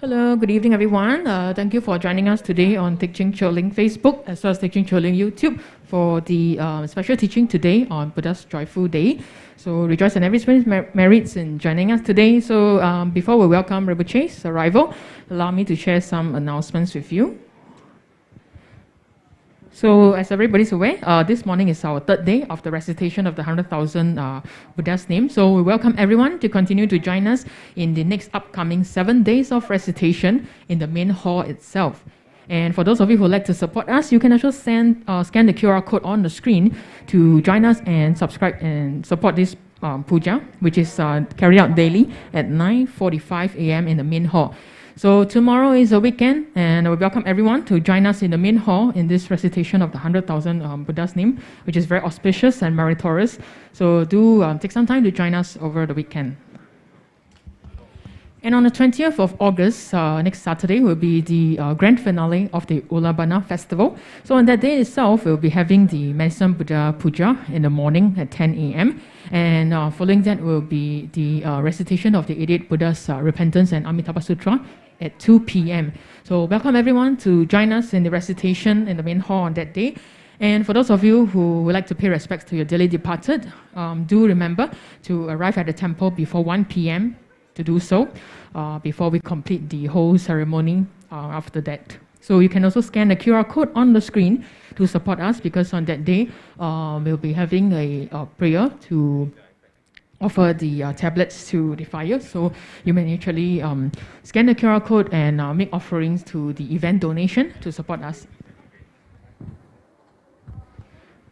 Hello, good evening, everyone. Thank you for joining us today on Teaching Choling Facebook as well as Teaching Choling YouTube for the special teaching today on Buddha's Joyful Day. So rejoice in every spirit merits in joining us today. So before we welcome Rinpoche's arrival, allow me to share some announcements with you. So as everybody's aware, this morning is our third day of the recitation of the 100,000 Buddha's name. So we welcome everyone to continue to join us in the next upcoming 7 days of recitation in the main hall itself. And for those of you who would like to support us, you can also scan the QR code on the screen to join us and subscribe and support this puja, which is carried out daily at 9:45 a.m. in the main hall. So tomorrow is a weekend, and we welcome everyone to join us in the main hall in this recitation of the 100,000 Buddha's name, which is very auspicious and meritorious. So do take some time to join us over the weekend. And on the 20th of August, next Saturday, will be the grand finale of the Ulabana Festival. So on that day itself, we'll be having the Medicine Buddha Puja in the morning at 10 a.m. And following that will be the recitation of the 88 Buddha's Repentance and Amitabha Sutra at 2 p.m. So welcome everyone to join us in the recitation in the main hall on that day. And for those of you who would like to pay respects to your dearly departed, do remember to arrive at the temple before 1 p.m. to do so before we complete the whole ceremony after that. So you can also scan the QR code on the screen to support us, because on that day we'll be having a prayer to offer the tablets to the fire. So you may actually scan the QR code and make offerings to the event donation to support us.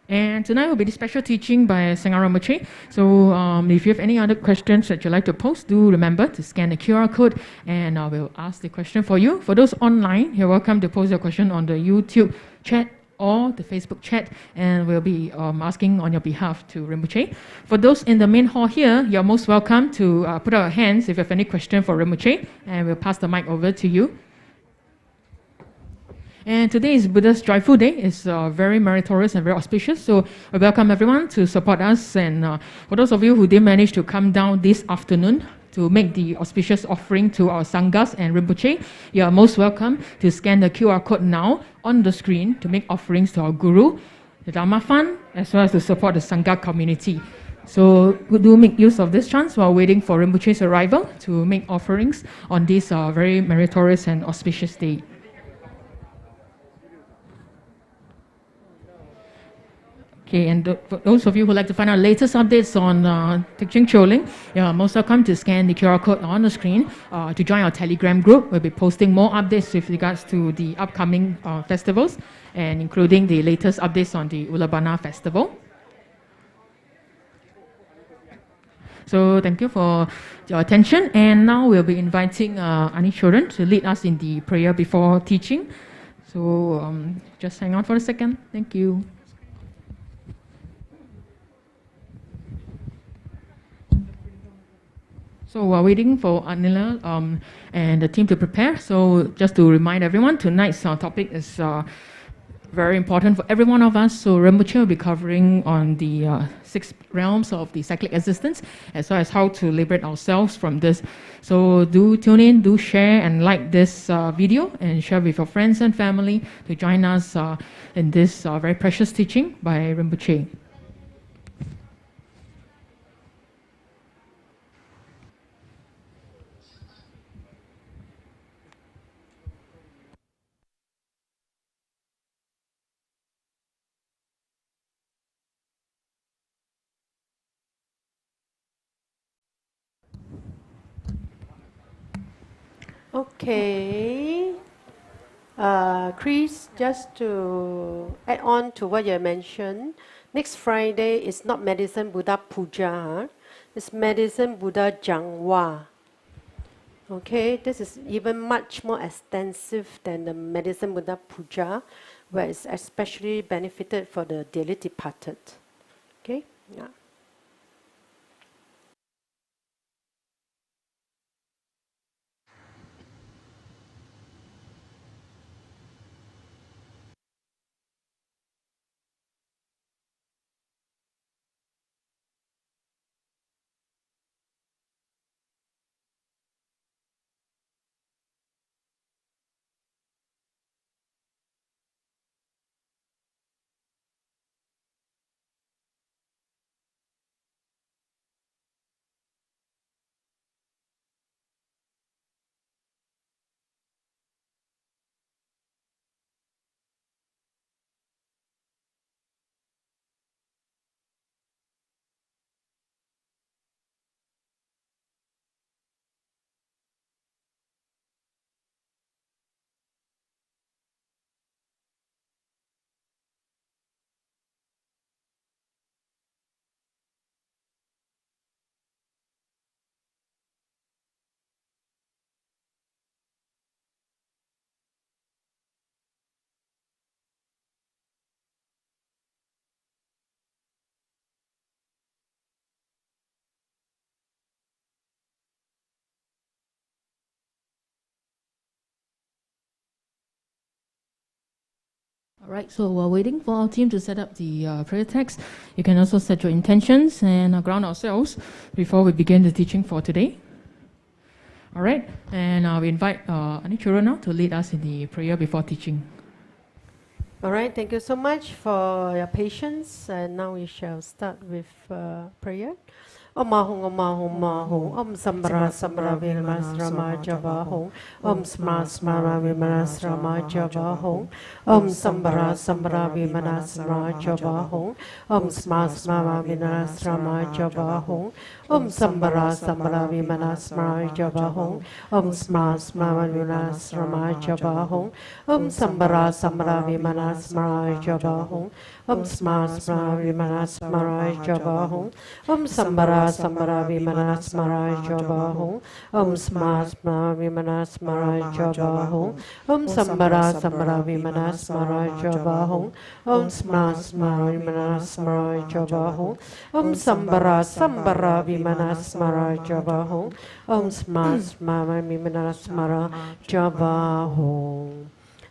And tonight will be the special teaching by Singha Rinpoche. So if you have any other questions that you'd like to post, do remember to scan the QR code and we'll ask the question for you. For those online, you're welcome to post your question on the YouTube chat or the Facebook chat, and we'll be asking on your behalf to Rinpoche. For those in the main hall here, you're most welcome to put out your hands if you have any question for Rinpoche, and we'll pass the mic over to you. And today is Buddha's Joyful Day. It's very meritorious and very auspicious. So I welcome everyone to support us. And for those of you who didn't manage to come down this afternoon to make the auspicious offering to our Sanghas and Rinpoche, you are most welcome to scan the QR code now on the screen to make offerings to our Guru, the Dharma Fund, as well as to support the Sangha community. So do make use of this chance while waiting for Rinpoche's arrival to make offerings on this very meritorious and auspicious day. Okay, and for those of you who would like to find out latest updates on Teaching Choling, you're most welcome to scan the QR code on the screen to join our Telegram group. We'll be posting more updates with regards to the upcoming festivals, and including the latest updates on the Ulabana Festival. So thank you for your attention, and now we'll be inviting Ani Choran to lead us in the prayer before teaching. So just hang on for a second. Thank you. So we're waiting for Anila and the team to prepare. So just to remind everyone, tonight's topic is very important for every one of us. So Rinpoche will be covering on the 6 realms of the cyclic existence, as well as how to liberate ourselves from this. So do tune in, do share and like this video, and share with your friends and family to join us in this very precious teaching by Rinpoche. Okay. Chris, just to add on to what you mentioned, next Friday is not Medicine Buddha Puja, it's Medicine Buddha Jangwa. Okay, this is even much more extensive than the Medicine Buddha Puja, where it's especially benefited for the dearly departed. Okay, yeah. Right, so while waiting for our team to set up the prayer text, you can also set your intentions and ground ourselves before we begin the teaching for today. All right, and we invite Anichura now to lead us in the prayer before teaching. All right, thank you so much for your patience. And now we shall start with prayer. Omaha, Omaha, Omaha, Samsara, Samsara, Vimanasrama, Java, Samsara, Vimanasrama, Java, Samsara, Samsara, Vimanasrama, Java, Samsara, Vimanasrama, Java, Samsara, Samsara, Vimanasrama, Java, Samsara, Vimanasrama, Java, Samsara, Samsara, Vimanasrama, Java, Samsara, Vimanasrama, Java, Samsara, Samsara Vimanasmara Java Samsara Vimanasmara Java Samsara Samsara Vimanasmara Java Samsara Vimanasmara Java Samsara Samsara Vimanasmara Java Samsara Vimanasmara Java.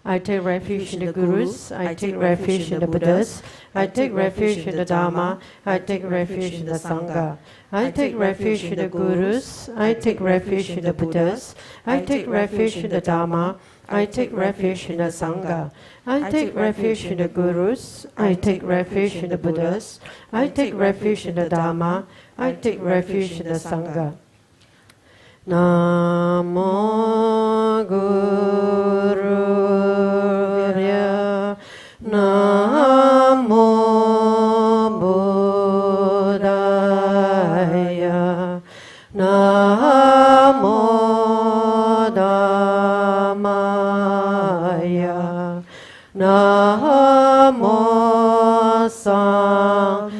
I take refuge in the Gurus, I take refuge in the Buddhas, I take refuge in the Dharma, I take refuge in the Sangha. I take refuge in the Gurus, I take refuge in the Buddhas, I take refuge in the Dharma, I take refuge in the Sangha. I take refuge in the Gurus, I take refuge in the Buddhas, I take refuge in the Dharma, I take refuge in the Sangha. Namo Guru Namo Buddhaya Namo Dhammaya Namo Sanghaya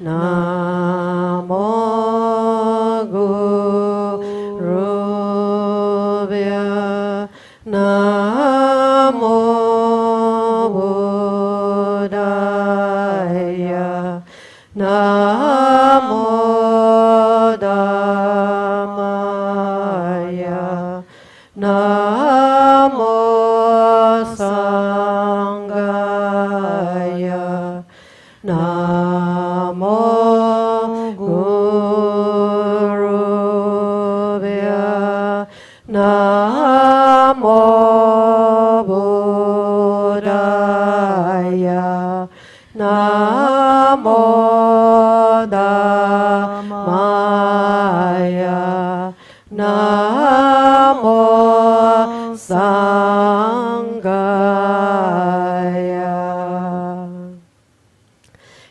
Namo Guruvya Namo Buddhaya Namo Dhammaya Namo Sanghaya Namo Guruvya Namo Buddhaya Namo Dhammaya Namo Sanghaya.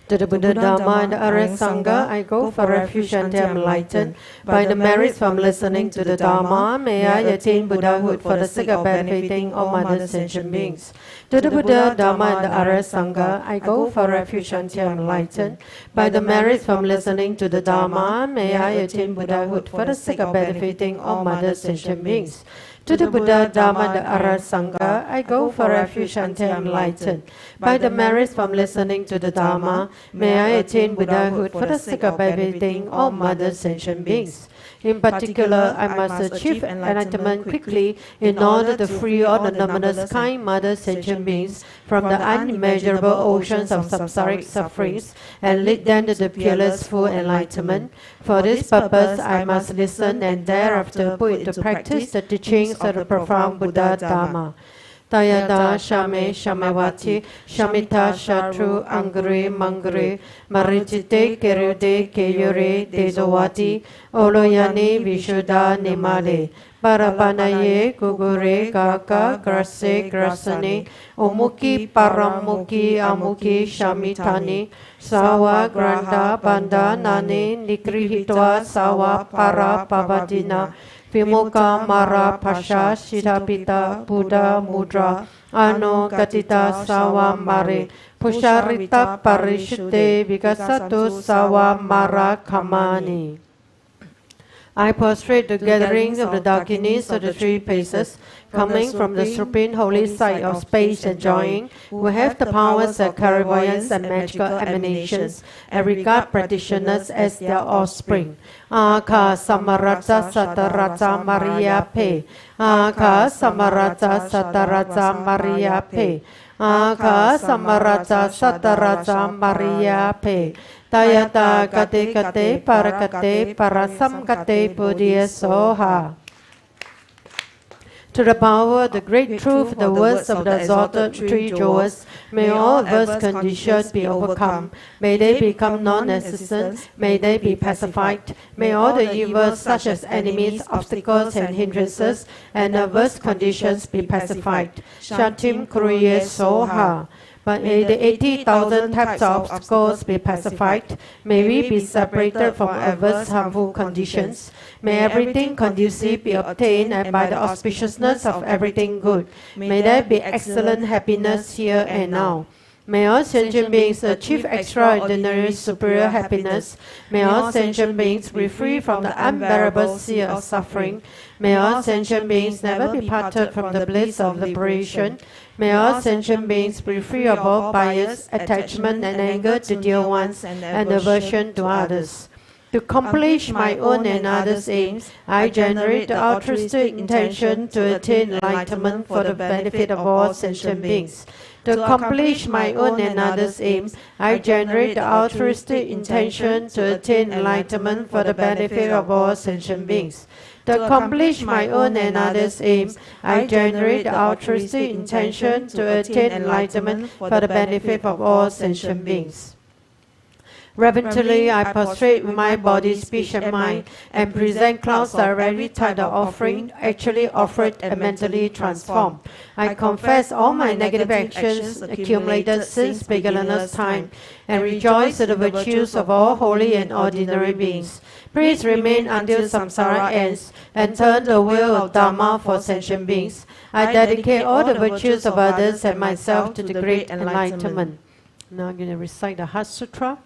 To the Buddha, Dhamma, and the Arya Sangha, I go for refuge until I am enlightened. By the merits from listening to the Dhamma, may I attain Buddhahood for the sake of benefiting all mother sentient beings. To the Buddha, Dhamma, and the Arya Sangha, I go for refuge until I am enlightened. By the merits from listening to the Dhamma, may I attain Buddhahood for the sake of benefiting all mother sentient beings. To the Buddha, Dhamma, and the Arya Sangha, I go for refuge until I am enlightened. By the merits from listening to the Dhamma, may I attain Buddhahood for the sake of benefiting all mother sentient beings. In particular, I must achieve enlightenment quickly in order to free all the numerous kind mother sentient beings from the unmeasurable oceans of samsaric sufferings and lead them to the peerless full enlightenment. For this purpose, I must listen and thereafter put into practice the teachings of the profound Buddha Dhamma. Tayada Shame Shamavati Shamita Shatru Angare Mangare Marichite Kerude Keyure Dezawati Oloyani Vishuddha Nimale Parapanaye Kugure Kaka Grase Grasane Omuki Paramuki Amuki Shamitani Sawa Granda Banda Nane Nikrihitwa Sawa Para Pavadina Vimoka Mara Pasha Siddhapita Buddha Mudra Ano Gatita Sawa Mare Pusharita Parishute Vikasatu Sawa Mara Kamani. I prostrate the gatherings of the Dakinis of the three places, coming from the supreme holy site of space enjoying, who have the powers of clairvoyance and magical emanations, and regard practitioners as their offspring. Aka Samaraja Sataraja Maria Pe. Aka Samaraja Sataraja Maria Pe. Aka Samaraja Sataraja Maria Pe. Tayata kate kate parakate parasam kate buddhya soha. To the power, the great truth, the words of the exalted three jewels, may all adverse conditions be overcome. May they become non-existent. May they be pacified. May all the evils, such as enemies, obstacles, and hindrances, and adverse conditions be pacified. Shantim Kuriye Soha. But may the 80,000 types of obstacles be pacified. May we be separated from adverse harmful conditions. May everything conducive be obtained, and by the auspiciousness of everything good, may there be excellent happiness here and now. May all sentient beings achieve extraordinary superior happiness. May all sentient beings be free from the unbearable sea of suffering. May all sentient beings never be parted from the bliss of liberation. May all sentient beings be free of all bias, attachment, and anger to dear ones, and aversion to others. To accomplish my own and others' aims, I generate the altruistic intention to attain enlightenment for the benefit of all sentient beings. To accomplish my own and others' aims, I generate the altruistic intention to attain enlightenment for the benefit of all sentient beings. To accomplish my own and others' aims, I generate the altruistic intention to attain enlightenment for the benefit of all sentient beings. Reverently, I prostrate with my body, speech, and mind, and present clouds that are every type of offering, actually offered and mentally transformed. I confess all my negative actions accumulated since beginner's time, and rejoice in the virtues of all holy and ordinary beings. Please remain until samsara ends, and turn the wheel of Dharma for sentient beings. I dedicate all the virtues of others and myself to the great enlightenment. Now I'm going to recite the Heart Sutra.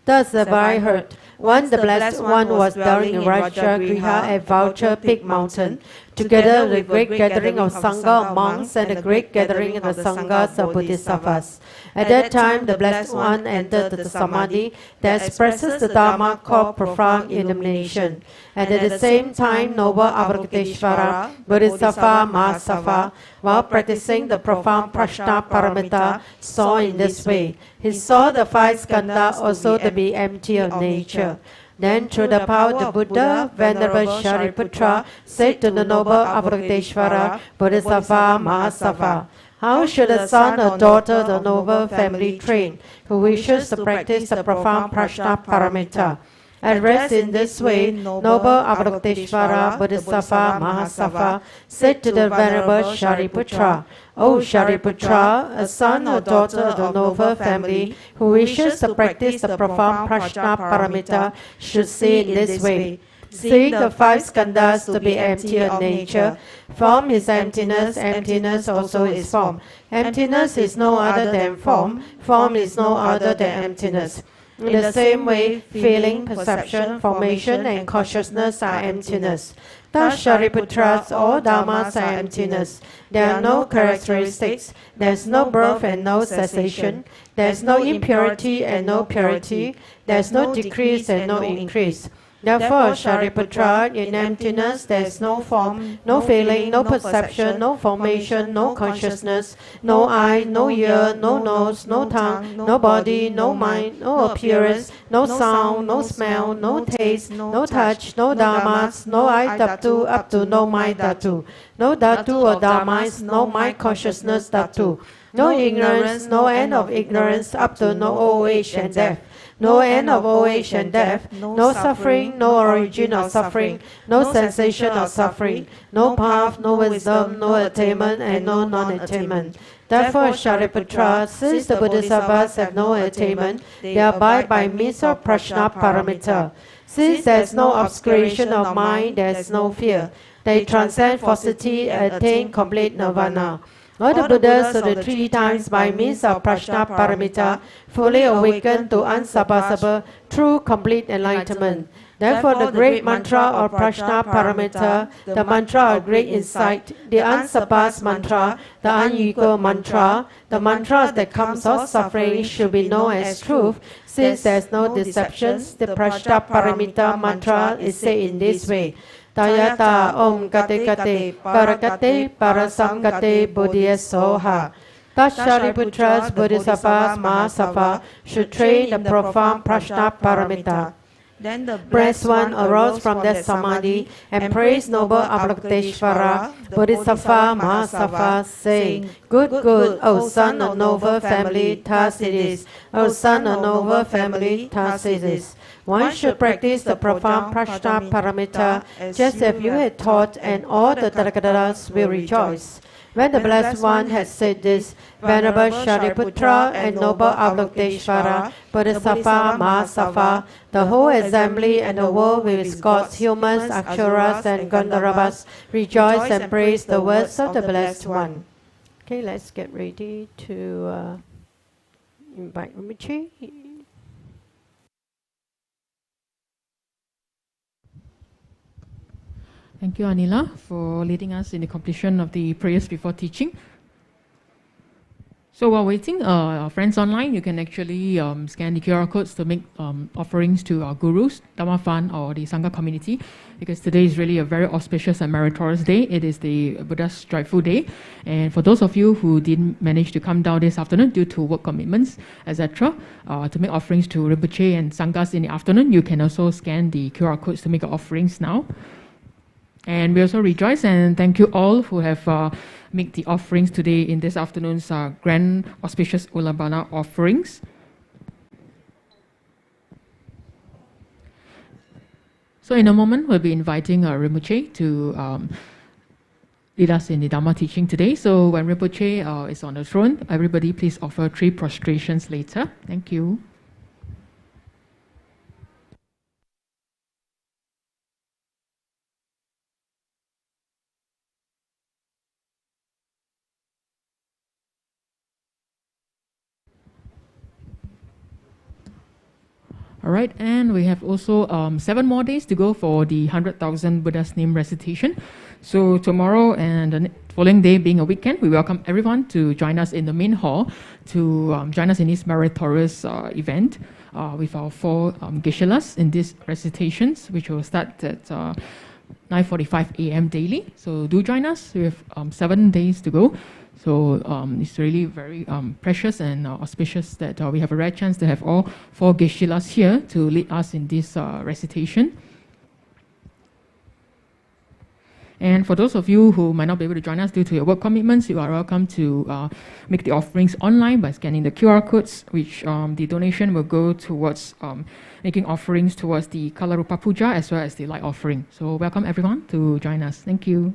Thus have I heard. Once the Blessed One was dwelling in Rajagriha at Vulture Peak Mountain, together with the great gathering of Sangha of monks and the great gathering of the Sanghas of Bodhisattvas. At that time, the Blessed One entered the Samadhi that expresses the Dharma called profound illumination. And at the same time, noble Avalokiteshvara, Bodhisattva Mahasattva, while practicing the profound Prajna Paramita, saw in this way. He saw the five skandhas also to be empty of nature. Then, through the power of the Buddha, Venerable Shariputra said to the noble Avalokiteshvara, Bodhisattva Mahasattva, how should a son or daughter of the noble family train who wishes to practice the profound Prajna Paramita? Addressed in this way, noble Avalokiteshvara Bodhisattva Mahasattva said to the Venerable Shariputra, O Shariputra, a son or daughter of the noble family who wishes to practice the profound Prajna Paramita should see in this way. Seeing the five skandhas to be empty of nature, form is emptiness, emptiness also is form. Emptiness is no other than form, form is no other than emptiness. In the same way, feeling, perception, formation, and consciousness are emptiness. Thus, Shariputra, all dharmas are emptiness. There are no characteristics, there is no birth and no cessation, there is no impurity and no purity, there is no decrease and no increase. Therefore, Shariputra, in emptiness there is no form, no feeling, no perception, no formation, no consciousness, no eye, no ear, no nose, no tongue, no body, no mind, no appearance, no sound, no smell, no taste, no touch, no dharmas, no I dhatu up to no mind dhatu, no dhatu or dharmas, no mind consciousness dhatu, no ignorance, no end of ignorance up to no old age and death. No end of old age and death, no suffering, no origin of suffering, no sensation of suffering, no path, no wisdom, no attainment, and no non-attainment. Therefore, Shariputra, since the Bodhisattvas have no attainment, they abide by means of Prajna Paramita. Since there is no obscuration of mind, there is no fear. They transcend falsity and attain complete nirvana. All the Buddhas of the 3 times by means of Prajna Paramita fully awakened to unsurpassable, true, complete enlightenment. Therefore, the great mantra or prajna paramita, the mantra of great insight, the unsurpassed mantra, the unequal mantra, the mantra that comes of suffering should be known as truth. Since there is no deceptions, the prajna paramita mantra is said in this way. Tayata Om Gate Gate Parakate Parasamgate Bodhiya Soha. Thus Shariputras Bodhisattvas Mahasava should train the profound prajna paramita. Then the Blessed one arose from that samadhi and praised noble Avalokiteshvara, Bodhisattva Mahasava, saying, Good, good, O son of noble family, thus it is. O son of noble family, thus it is. One should practice the profound prajna paramita just as you had taught, and all the Tathagatas will rejoice. When the Blessed One had said this, Venerable Shariputra and noble Avalokiteshvara, Bodhisattva Mahasava, the whole assembly and the world with its gods, humans, aksharas and gandharvas rejoice and praise the words of the Blessed One. Okay, let's get ready to invite Rinpoche. Thank you, Anila, for leading us in the completion of the prayers before teaching. So while waiting, our friends online, you can actually scan the QR codes to make offerings to our gurus, Dhamma Fund, or the Sangha community, because today is really a very auspicious and meritorious day. It is the Buddha's Joyful Day. And for those of you who didn't manage to come down this afternoon due to work commitments, etc., to make offerings to Rinpoche and Sanghas in the afternoon, you can also scan the QR codes to make your offerings now. And we also rejoice and thank you all who have made the offerings today in this afternoon's grand auspicious Ulabana offerings. So in a moment, we'll be inviting Rinpoche to lead us in the Dhamma teaching today. So when Rinpoche is on the throne, everybody please offer 3 prostrations later. Thank you. All right, and we have also 7 more days to go for the 100,000 Buddha's name recitation. So tomorrow and the following day being a weekend, we welcome everyone to join us in the main hall to join us in this meritorious event with our 4 geshe-las in these recitations, which will start at 9:45 a.m. daily. So do join us. We have 7 days to go. So it's really very precious and auspicious that we have a rare chance to have all 4 geshe-las here to lead us in this recitation. And for those of you who might not be able to join us due to your work commitments, you are welcome to make the offerings online by scanning the QR codes, which the donation will go towards making offerings towards the Kalarupa Puja as well as the light offering. So welcome everyone to join us. Thank you.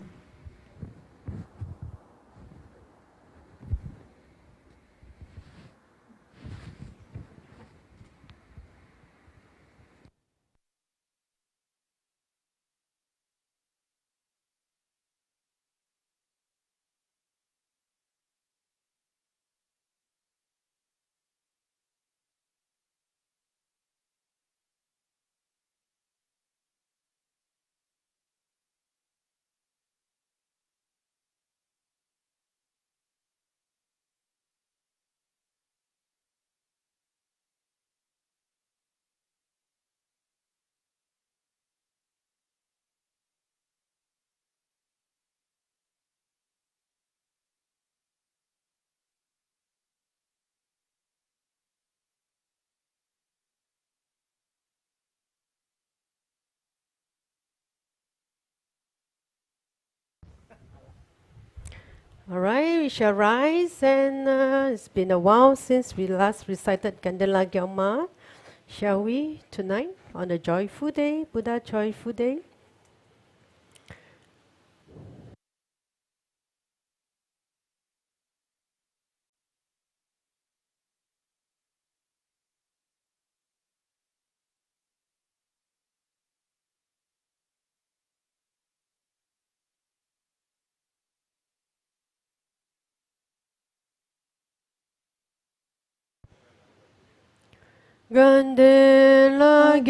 All right, we shall rise, and it's been a while since we last recited Mandala Gyalma. Shall we tonight on a joyful day, Buddha Joyful Day? Gandela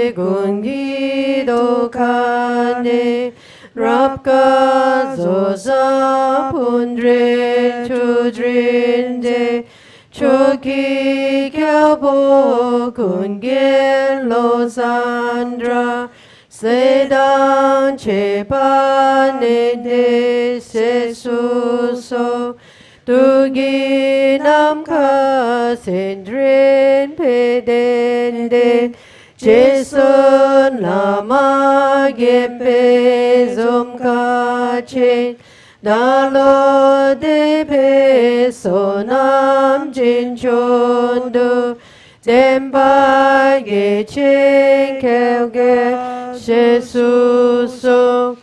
gungi dokane rapka zoza pundre chudrinde choki kyabo kungen losandra sedang chepane de sesuso Tugi nam ka sendrin pedende Jason lama gempe zum ka chen Dalo de pe sonam jin chondu Demba ge chen keo ge sesuso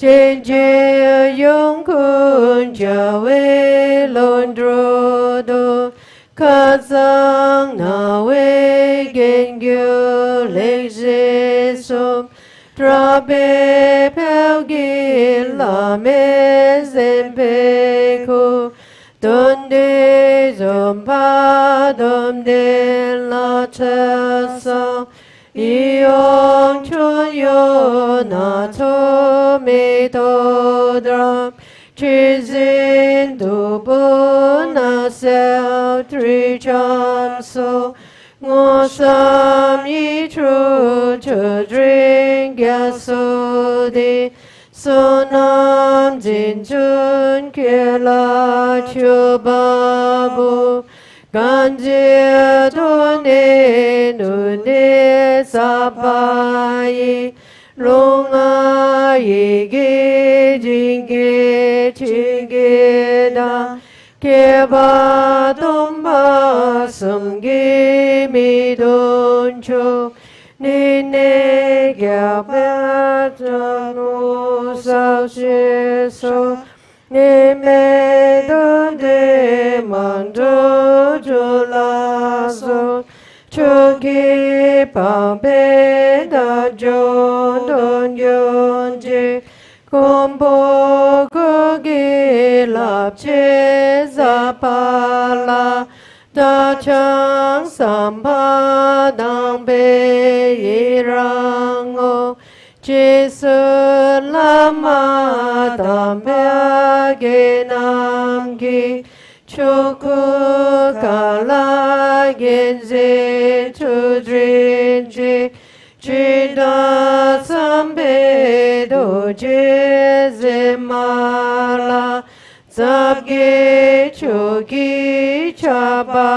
Xin jie yong kun jia wei lon dro do Ka zang na wei gen gyu le zhe som Tra be peo gi la me zen pe ku Don de zom pa dom de la cha sa Yong chun yo na to me to dram Chizin du bu na sel tri cham so Ngo sam yi tru chu drink ya so di So nam jin chun kye la chu babu Ganjia to ne nu ne sapai Longa yi ge jing ge chi ge da Ke ba dom ba sum ge mi don cho Ni ne gya ba cha no sao she so Ni me don de man do jo la so Chu ki pa pe da jo don yon je Kom po ko gi lap che za pa la Da chang sam pa dang pe yi rang o Jesu lama tam pe ge nam ki Choku kala genze chudrin je Chida sambe do je ze mala Zabge choki chaba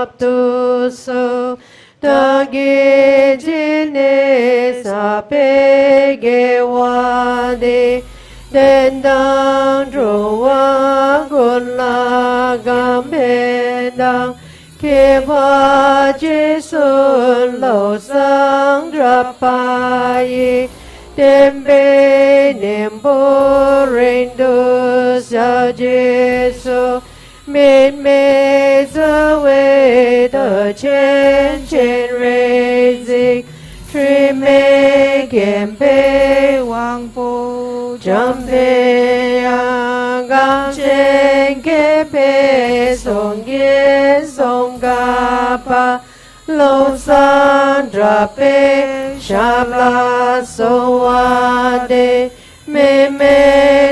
abdu so Dage jine sape ge wade Dendang druwa gula gambedang Kepa jesun lo sang drapai Dembe nembo rendu sa jesu Min me zawe the chen chen raising Tri me gempe wang po jampe yang gang chen kepe song ye song ga pa Lo san drape shabla so ade me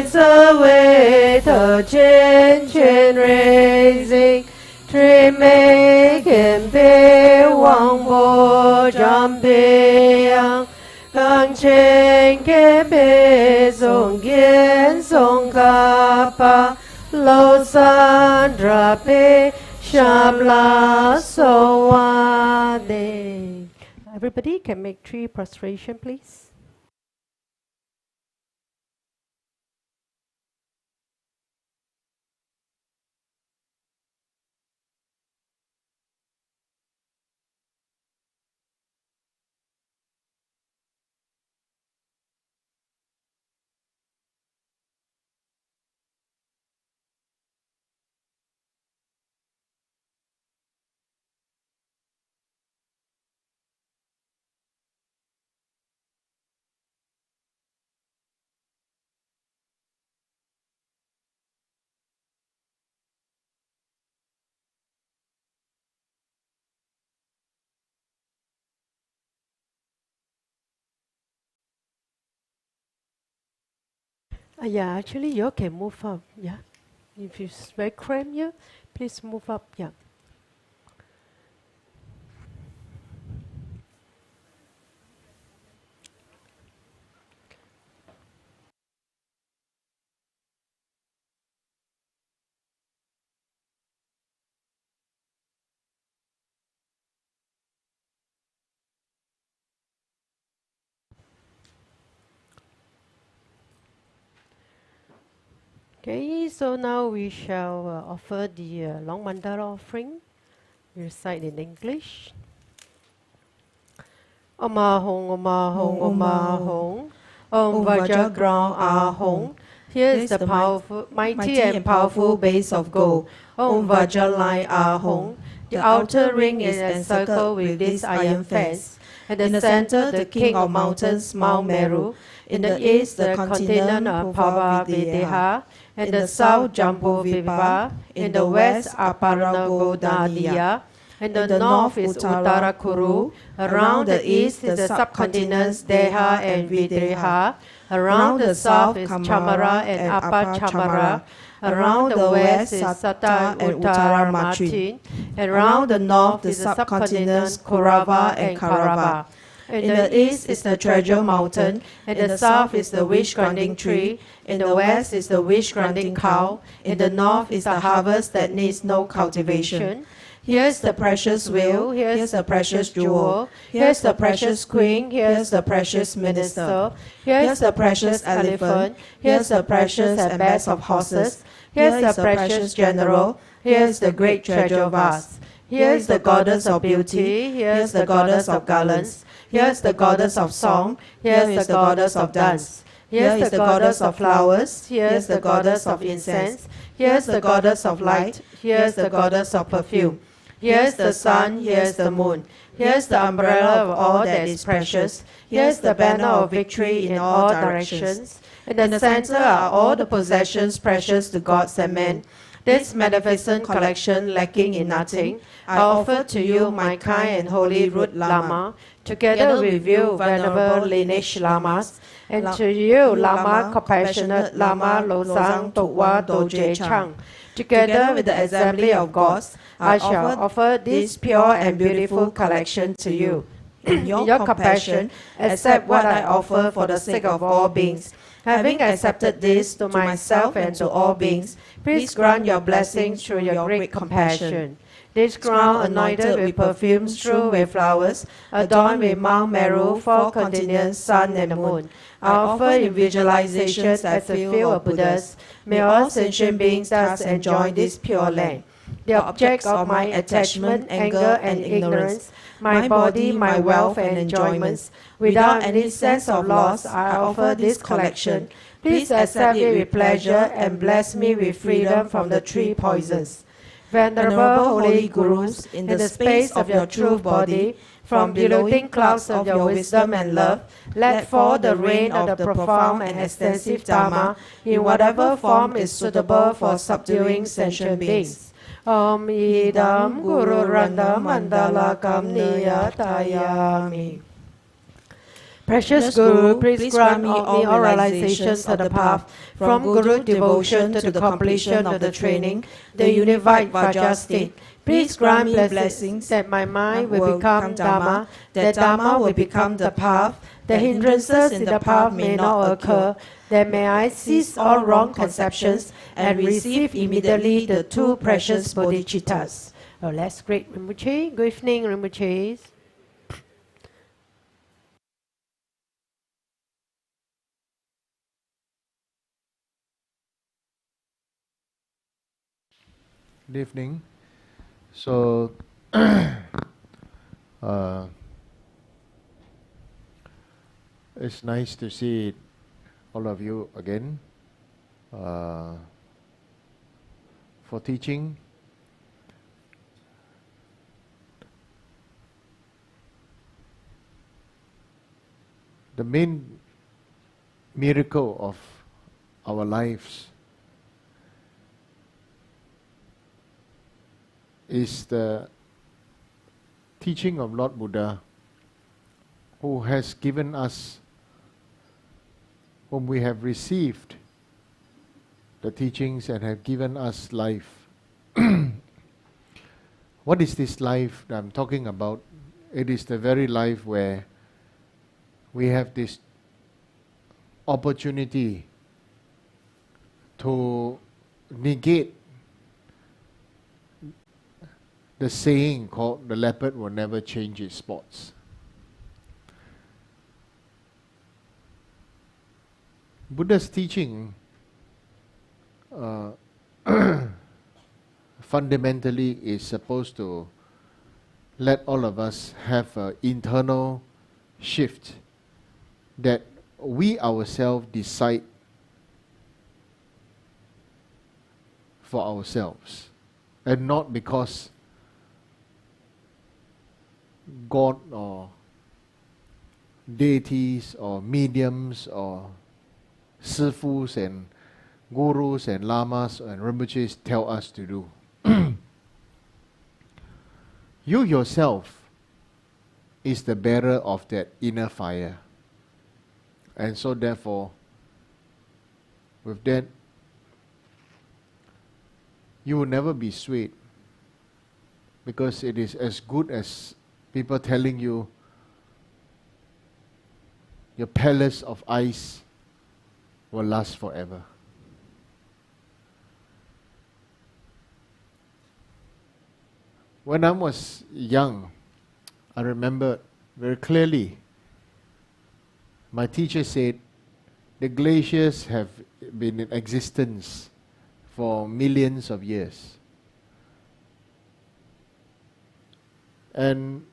zawe the chen chen raising Tri me gempe wang po jampe yang gang chen kepe song yen song ka pa Lo san drape shabla so ade. Everybody can make 3 prostration, please. Yeah, actually, you all can move up. Yeah. If it's very cramped here, please move up. Yeah. Okay, so now we shall offer the long mandala offering. We recite in English. Omahong, Omahong, Omahong. Om Vajragram Ahong. Here is the powerful, mighty and powerful base of gold. Om Vajraline Ahong. The outer ring is encircled with this iron fence. At the center, the king of mountains, Mount Meru. In the east, the continent of Pavavideha. In the south, Jambuvipa. In the west, Aparanagodaniya. In the north is Uttarakuru. Around the east is the subcontinents Deha and Videha. Around the south is Chamara and Upper Chamara. Around the west is Sata and Uttaramatri. And around the north is the subcontinents Kurava and Karava. In the east is the treasure mountain. In the south is the wish-granting tree. In the west is the wish-granting cow. In the north is the harvest that needs no cultivation. Here's the precious wheel, here's the precious jewel, here's the precious queen, here's the precious minister, here's the precious elephant, here's the precious and best of horses, here's the precious general, here's the great treasure vase. Here's the goddess of beauty, here's the goddess of garlands, here's the goddess of song, here's the goddess of dance. Here's the goddess of flowers, here's the goddess of incense, here's the goddess of light, here's the goddess of perfume. Here's the sun, here's the moon. Here's the umbrella of all that is precious. Here's the banner of victory in all directions. In the center are all the possessions precious to gods and men. This magnificent collection, lacking in nothing, I offer to you my kind and holy root Lama, together with you, venerable lineage Lamas, and to you, Lama, compassionate Lama Losang Tokwa Doje Chang. Together with the assembly of gods, I shall offer this pure and beautiful collection to you. In your compassion, accept what I offer for the sake of all beings. Having accepted this to myself and to all beings, please grant your blessings through your great compassion. This crown anointed with perfumes, strewn with flowers, adorned with Mount Meru, four continents, sun and the moon, I offer in visualization as the field of Buddhas. May all sentient beings thus enjoy this pure land. The objects of my attachment, anger and ignorance, my body, my wealth and enjoyments, without any sense of loss, I offer this collection. Please accept it with pleasure and bless me with freedom from the three poisons. Venerable holy gurus, in the space of your true body, from billowing clouds of your wisdom and love, let fall the rain of the profound and extensive Dharma in whatever form is suitable for subduing sentient beings. Om idam guru randa mandala kam niyatayami. Precious Guru, please grant me all realizations of the path, from Guru devotion to the completion of the training, the unified Vajra state. Please grant me blessings that my mind will become Dharma, that Dharma will become the path, that hindrances in the path may not occur, that may I cease all wrong conceptions and receive immediately the two precious bodhicittas. Oh, let's greet Rinpoche. Good evening, Rinpoche. Good evening. So, it's nice to see all of you again for teaching. The main miracle of our lives is the teaching of Lord Buddha, who has given us, whom we have received the teachings and have given us life. What is this life that I'm talking about? It is the very life where we have this opportunity to negate the saying called the leopard will never change its spots. Buddha's teaching fundamentally is supposed to let all of us have an internal shift that we ourselves decide for ourselves, and not because God or deities or mediums or sifus and gurus and lamas and rinpoches tell us to do. You yourself is the bearer of that inner fire. And so therefore, with that, you will never be swayed, because it is as good as people telling you your palace of ice will last forever. When I was young, I remember very clearly, my teacher said, the glaciers have been in existence for millions of years. And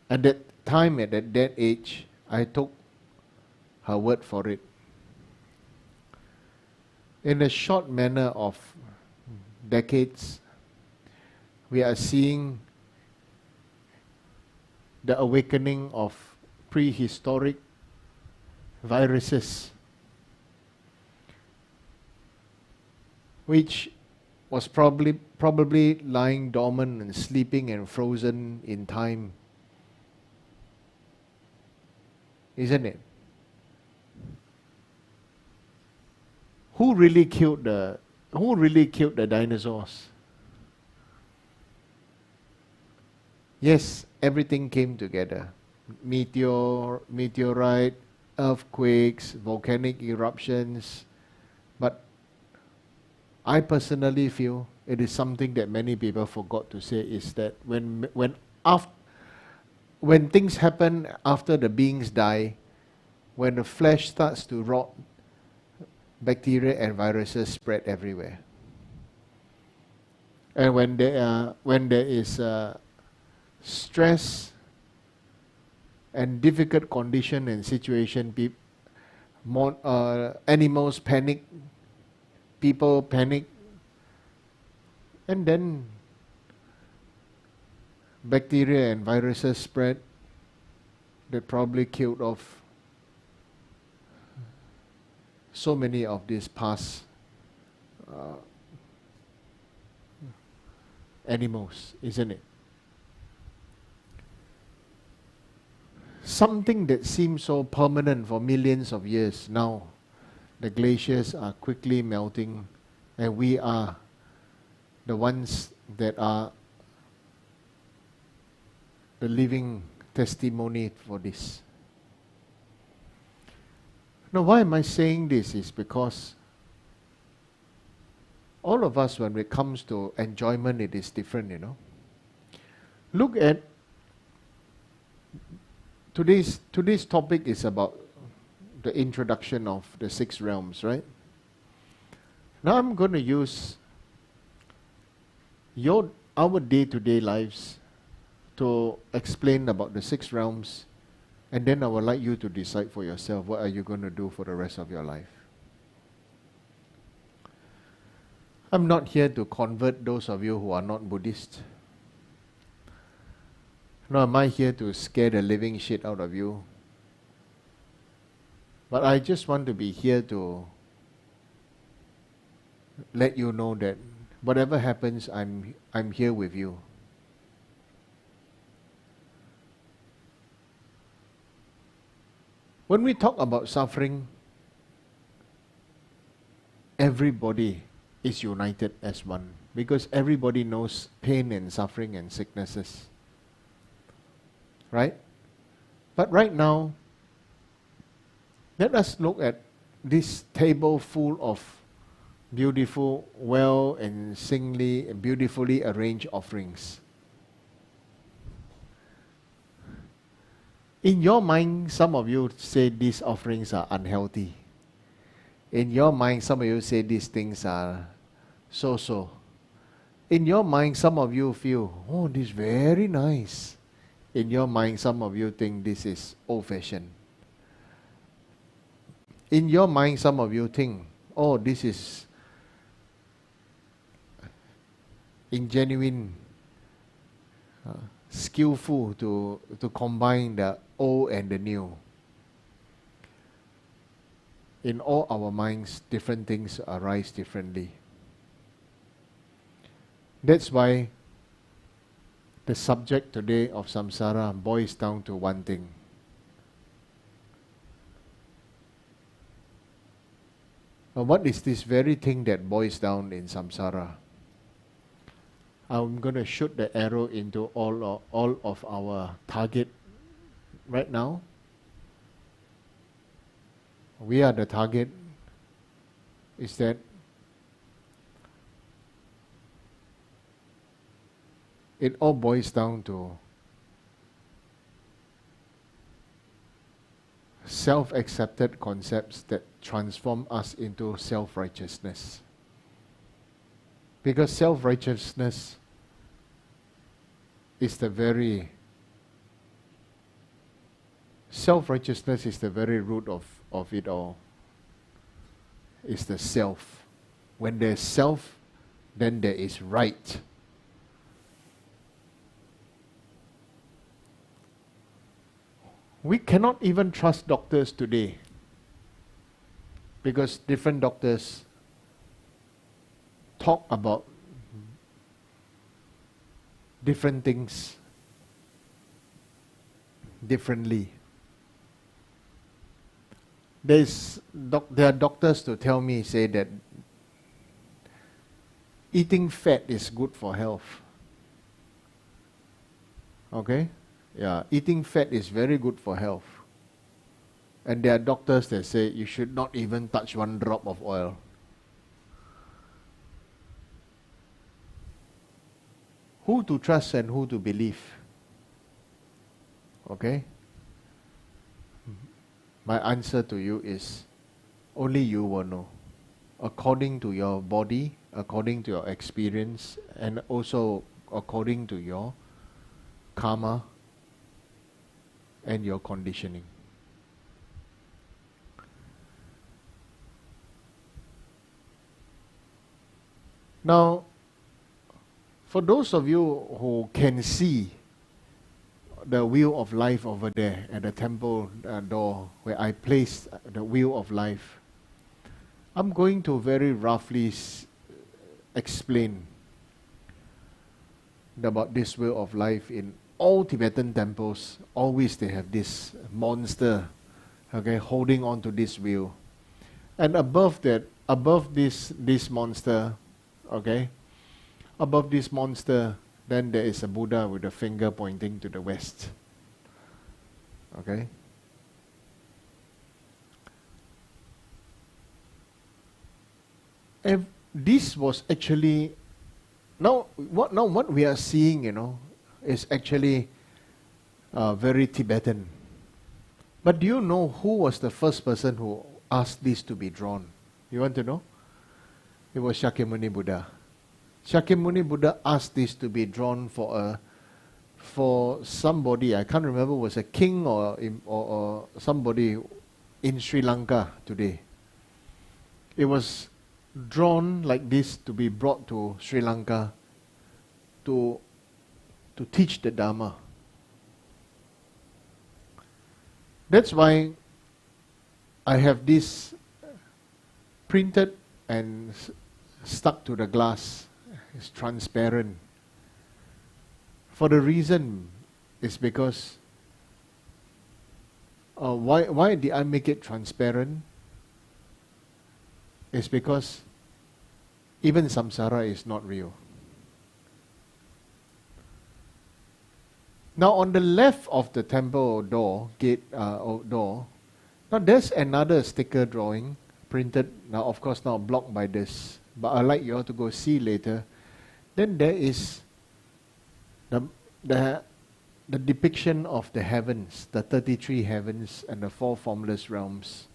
at that time, at that age, I took her word for it. In a short manner of decades, we are seeing the awakening of prehistoric viruses, which was probably lying dormant and sleeping and frozen in time. Isn't it? Who really killed the dinosaurs? Yes, everything came together. Meteorite, earthquakes, volcanic eruptions. But I personally feel it is something that many people forgot to say, is that when things happen after the beings die, when the flesh starts to rot, bacteria and viruses spread everywhere. And when there is stress and difficult condition and situation, animals panic, people panic, and then bacteria and viruses spread that probably killed off so many of these past animals, isn't it? Something that seemed so permanent for millions of years, now the glaciers are quickly melting, and we are the ones that are the living testimony for this. Now, why am I saying this? Is because all of us, when it comes to enjoyment, it is different, you know. Look at today's topic is about the introduction of the 6 realms, right? Now I'm going to use our day-to-day lives to explain about the 6 realms, and then I would like you to decide for yourself what are you going to do for the rest of your life. I'm not here to convert those of you who are not Buddhist. Nor am I here to scare the living shit out of you. But I just want to be here to let you know that whatever happens, I'm here with you. When we talk about suffering, everybody is united as one, because everybody knows pain and suffering and sicknesses. Right? But right now, let us look at this table full of beautiful, well and singly and beautifully arranged offerings. In your mind, some of you say these offerings are unhealthy. In your mind, some of you say these things are so-so. In your mind, some of you feel, oh, this is very nice. In your mind, some of you think this is old-fashioned. In your mind, some of you think, oh, this is ingenuine, skillful to combine the old and the new. In all our minds, different things arise differently. That's why the subject today of samsara boils down to one thing. What is this very thing that boils down in samsara? I'm going to shoot the arrow into all of our target right now. We are the target. Is that it all boils down to self-accepted concepts that transform us into self-righteousness. Because self-righteousness is the very root of it all. It's the self. When there's self, then there is right. We cannot even trust doctors today, because different doctors talk about different things differently. There are doctors to tell me, say that eating fat is good for health. Okay? Yeah, eating fat is very good for health. And there are doctors that say you should not even touch one drop of oil. Who to trust and who to believe? Okay? My answer to you is, only you will know. According to your body, according to your experience, and also according to your karma and your conditioning. Now, for those of you who can see the wheel of life over there at the temple door where I placed the wheel of life, I'm going to very roughly explain about this wheel of life. In all Tibetan temples, always they have this monster, okay, holding on to this wheel. And above this monster, okay, above this monster, then there is a Buddha with a finger pointing to the west. Okay? If this was actually what we are seeing, is actually very Tibetan. But do you know who was the first person who asked this to be drawn? You want to know? It was Shakyamuni Buddha. Shakyamuni Buddha asked this to be drawn for somebody, I can't remember, was a king or somebody in Sri Lanka today. It was drawn like this to be brought to Sri Lanka to teach the Dharma. That's why I have this printed and stuck to the glass. It's transparent. For the reason is because why did I make it transparent? It's because even samsara is not real. Now on the left of the temple door, gate or door, now there's another sticker drawing printed, now of course now blocked by this, but I'd like you all to go see later. Then there is the depiction of the heavens, the 33 heavens and the 4 formless realms.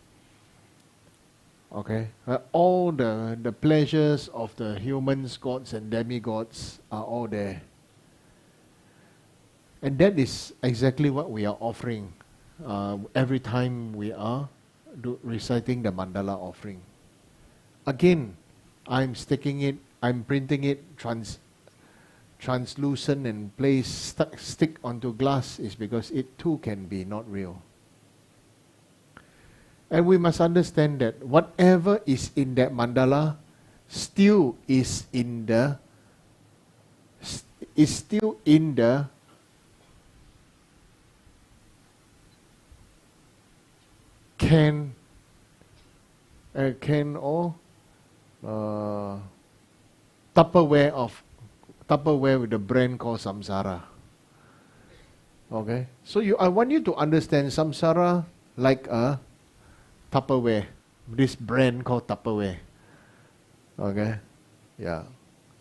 Okay, all the pleasures of the humans, gods and demigods are all there. And that is exactly what we are offering every time we are reciting the Mandala offering. Again, I'm printing it translucent and stick onto glass is because it too can be not real. And we must understand that whatever is in that mandala still is in the can or Tupperware with a brand called Samsara. Okay, so I want you to understand Samsara like a Tupperware, this brand called Tupperware. Okay, yeah,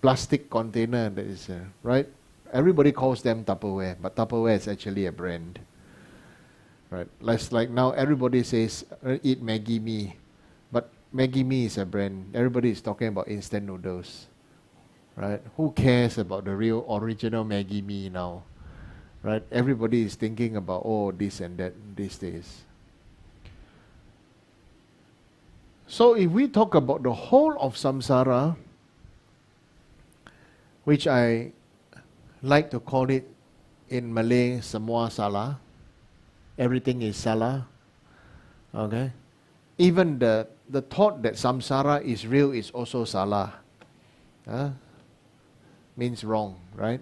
plastic container that is right. Everybody calls them Tupperware, but Tupperware is actually a brand. Right, like now everybody says eat Maggi Mee, but Maggi Mee is a brand. Everybody is talking about instant noodles. Right? Who cares about the real original Maggi Mee now? Right? Everybody is thinking about this and that these days. So if we talk about the whole of samsara, which I like to call it in Malay semua salah, everything is salah. Okay? Even the thought that samsara is real is also salah. Means wrong, right?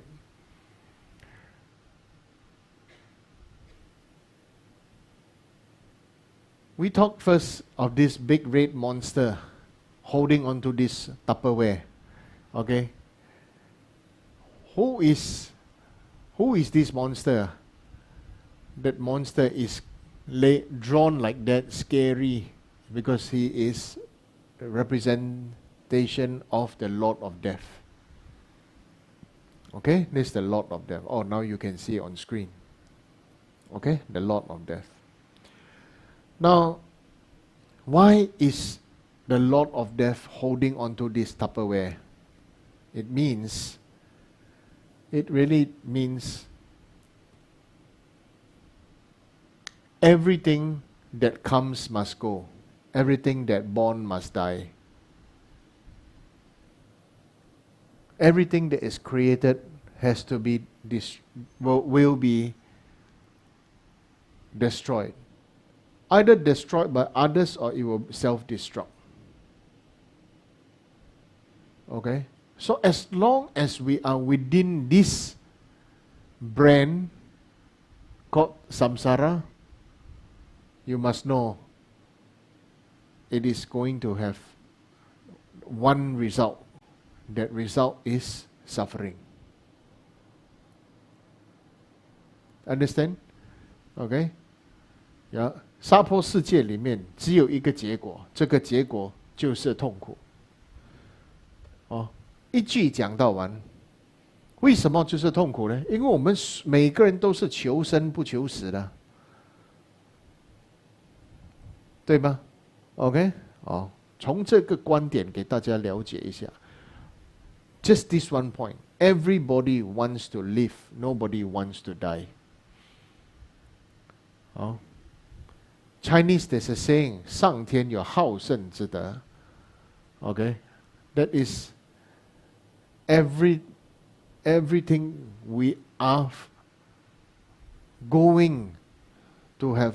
We talk first of this big red monster holding onto this Tupperware. Okay? Who is this monster? That monster is drawn like that, scary, because he is a representation of the Lord of Death. Okay, this is the Lord of Death. Oh, now you can see it on screen. Okay, the Lord of Death. Now, why is the Lord of Death holding onto this Tupperware? It really means everything that comes must go. Everything that born must die. Everything that is created has to be will be destroyed. Either destroyed by others or it will self-destruct. Okay? So as long as we are within this brand called samsara, you must know it is going to have one result. That result is suffering. Understand? Okay? Yeah. 娑婆世界里面只有一个结果，这个结果就是痛苦。一句讲到完。为什么就是痛苦呢？因为我们每个人都是求生不求死的，对吗 ？OK， 从这个观点给大家了解一下。Just this one point. Everybody wants to live. Nobody wants to die. Chinese, there's a saying, 上天有好胜之德. Okay? That is everything we are going to have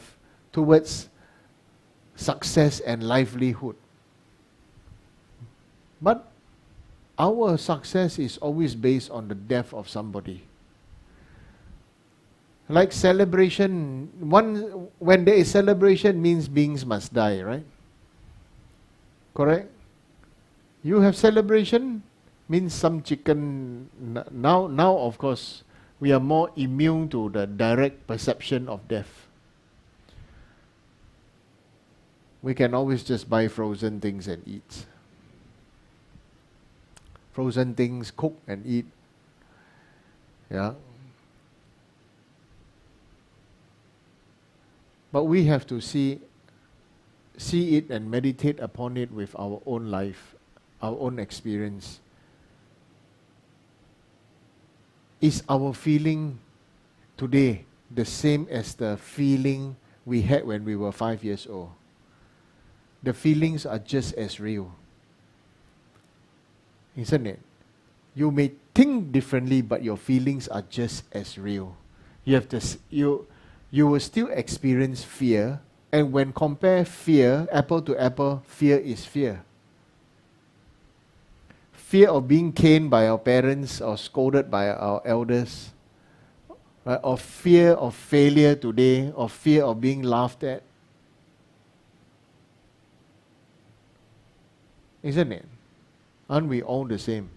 towards success and livelihood. But our success is always based on the death of somebody. Like celebration, when there is celebration means beings must die, right? Correct? You have celebration, means some chicken. Now of course, we are more immune to the direct perception of death. We can always just buy frozen things and eat. Frozen things, cook and eat. Yeah. But we have to see it and meditate upon it with our own life, our own experience. Is our feeling today the same as the feeling we had when we were 5 years old? The feelings are just as real. Isn't it? You may think differently, but your feelings are just as real. You have to, you will still experience fear, and when compare fear, apple to apple, fear is fear. Fear of being caned by our parents or scolded by our elders, right? Or fear of failure today, or fear of being laughed at. Isn't it? Aren't we all the same?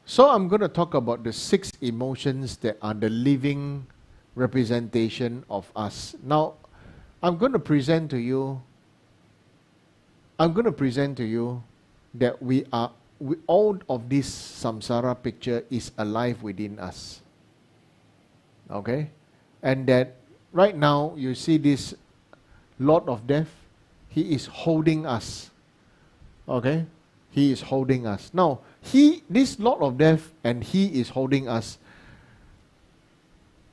So I'm going to talk about the 6 emotions that are the living representation of us. Now, I'm going to present to you that all of this samsara picture is alive within us. Okay? And that right now you see this Lord of Death, he is holding us. Okay? He is holding us. Now, this Lord of Death, and he is holding us.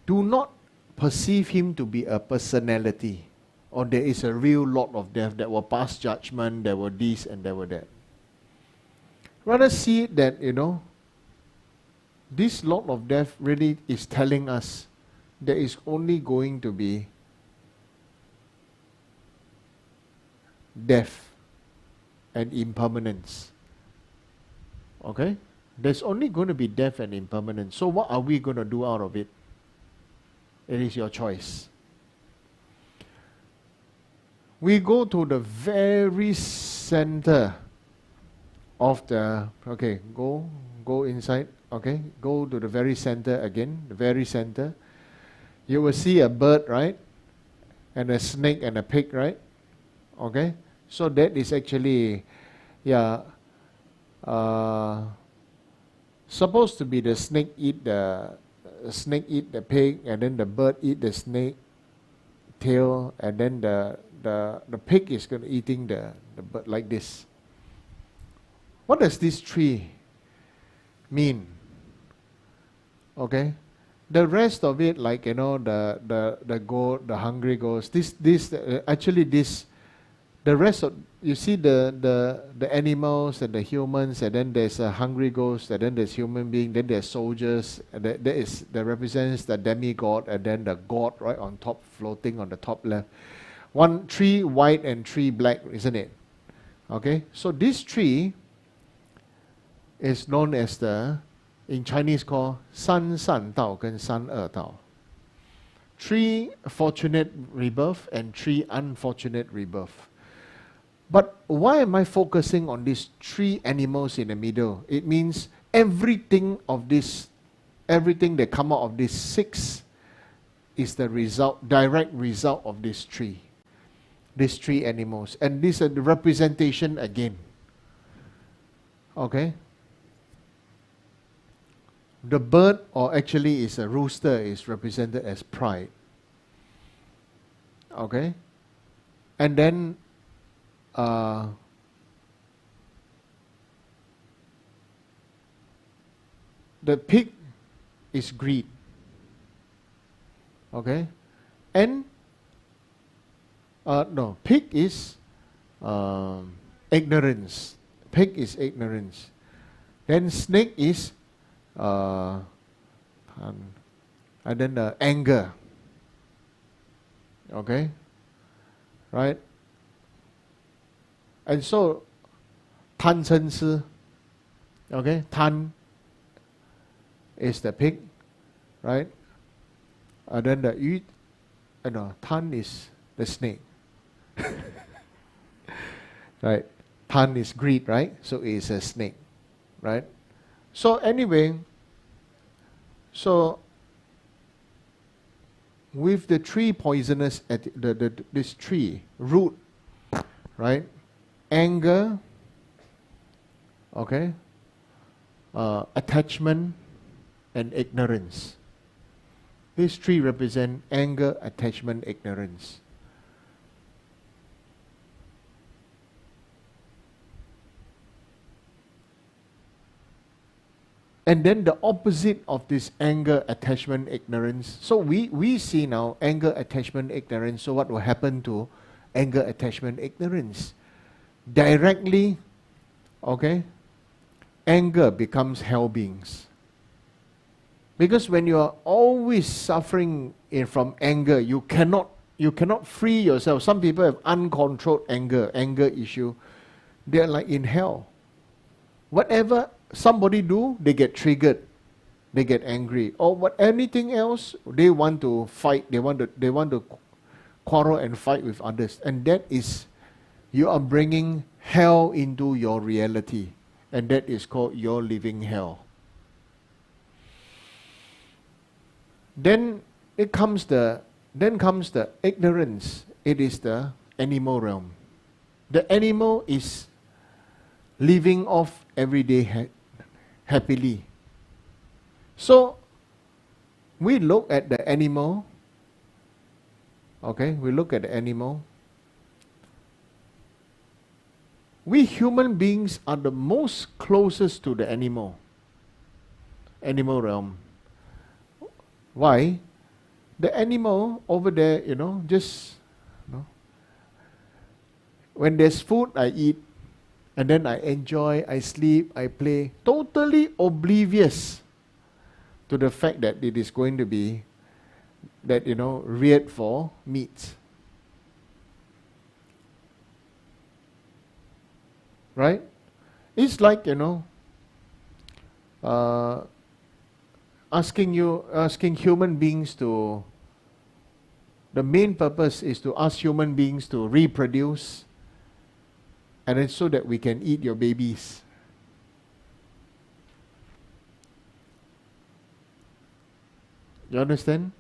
Do not perceive him to be a personality, or there is a real Lord of Death that will pass judgment, there were this and there were that. Rather see that, this Lord of Death really is telling us there is only going to be death and impermanence. Okay? There's only going to be death and impermanence. So what are we going to do out of it? It is your choice. We go to the very center of the... Okay, go inside. Okay, go to the very center again. The very center. You will see a bird, right? And a snake and a pig, right? Okay? So that is actually... supposed to be the snake eat the pig, and then the bird eat the snake tail, and then the pig is going to eating the bird like this. What does this tree mean? Okay, the rest of it, like the goat, the hungry goats. The rest of, you see the animals and the humans, and then there's a hungry ghost, and then there's human being, then there's soldiers, and that represents the demigod, and then the god right on top, floating on the top left. 3 white and 3 black, isn't it? Okay, so this tree is known as in Chinese called 三善道跟三恶道. 3 fortunate rebirth and 3 unfortunate rebirth. But why am I focusing on these 3 animals in the middle? It means everything that come out of these 6 is the direct result of these 3 animals. And these are the representation again. Okay? The bird, or actually is a rooster, is represented as pride. Okay? And then the pig is greed. Okay? And pig is ignorance. Pig is ignorance. Then snake is and then anger. Okay? Right? And so, 贪嗔痴, okay, 贪 is the pig, right? And then the 贪 is the snake. Right? Tan is greed, right? So it's a snake, right? So anyway, so with the three poisonous, this tree, root, right? Anger, okay? Attachment and ignorance. These three represent anger, attachment, ignorance. And then the opposite of this anger, attachment, ignorance. So we see now anger, attachment, ignorance. So what will happen to anger, attachment, ignorance? Directly, okay, anger becomes hell beings. Because when you are always suffering from anger, you cannot free yourself. Some people have uncontrolled anger issue. They are like in hell. Whatever somebody do, they get triggered, they get angry, or anything else, they want to fight, they want to quarrel and fight with others, and that is, you are bringing hell into your reality, and that is called your living hell. Then comes the ignorance. It is the animal realm. The animal is living off every day happily. So we look at the animal, okay, we look at the animal. We human beings are the most closest to the animal realm. Why? The animal over there, when there's food, I eat, and then I enjoy, I sleep, I play, totally oblivious to the fact that it is going to be, reared for meat. Right? It's like, asking human beings to, the main purpose is to ask human beings to reproduce, and it's so that we can eat your babies. You understand?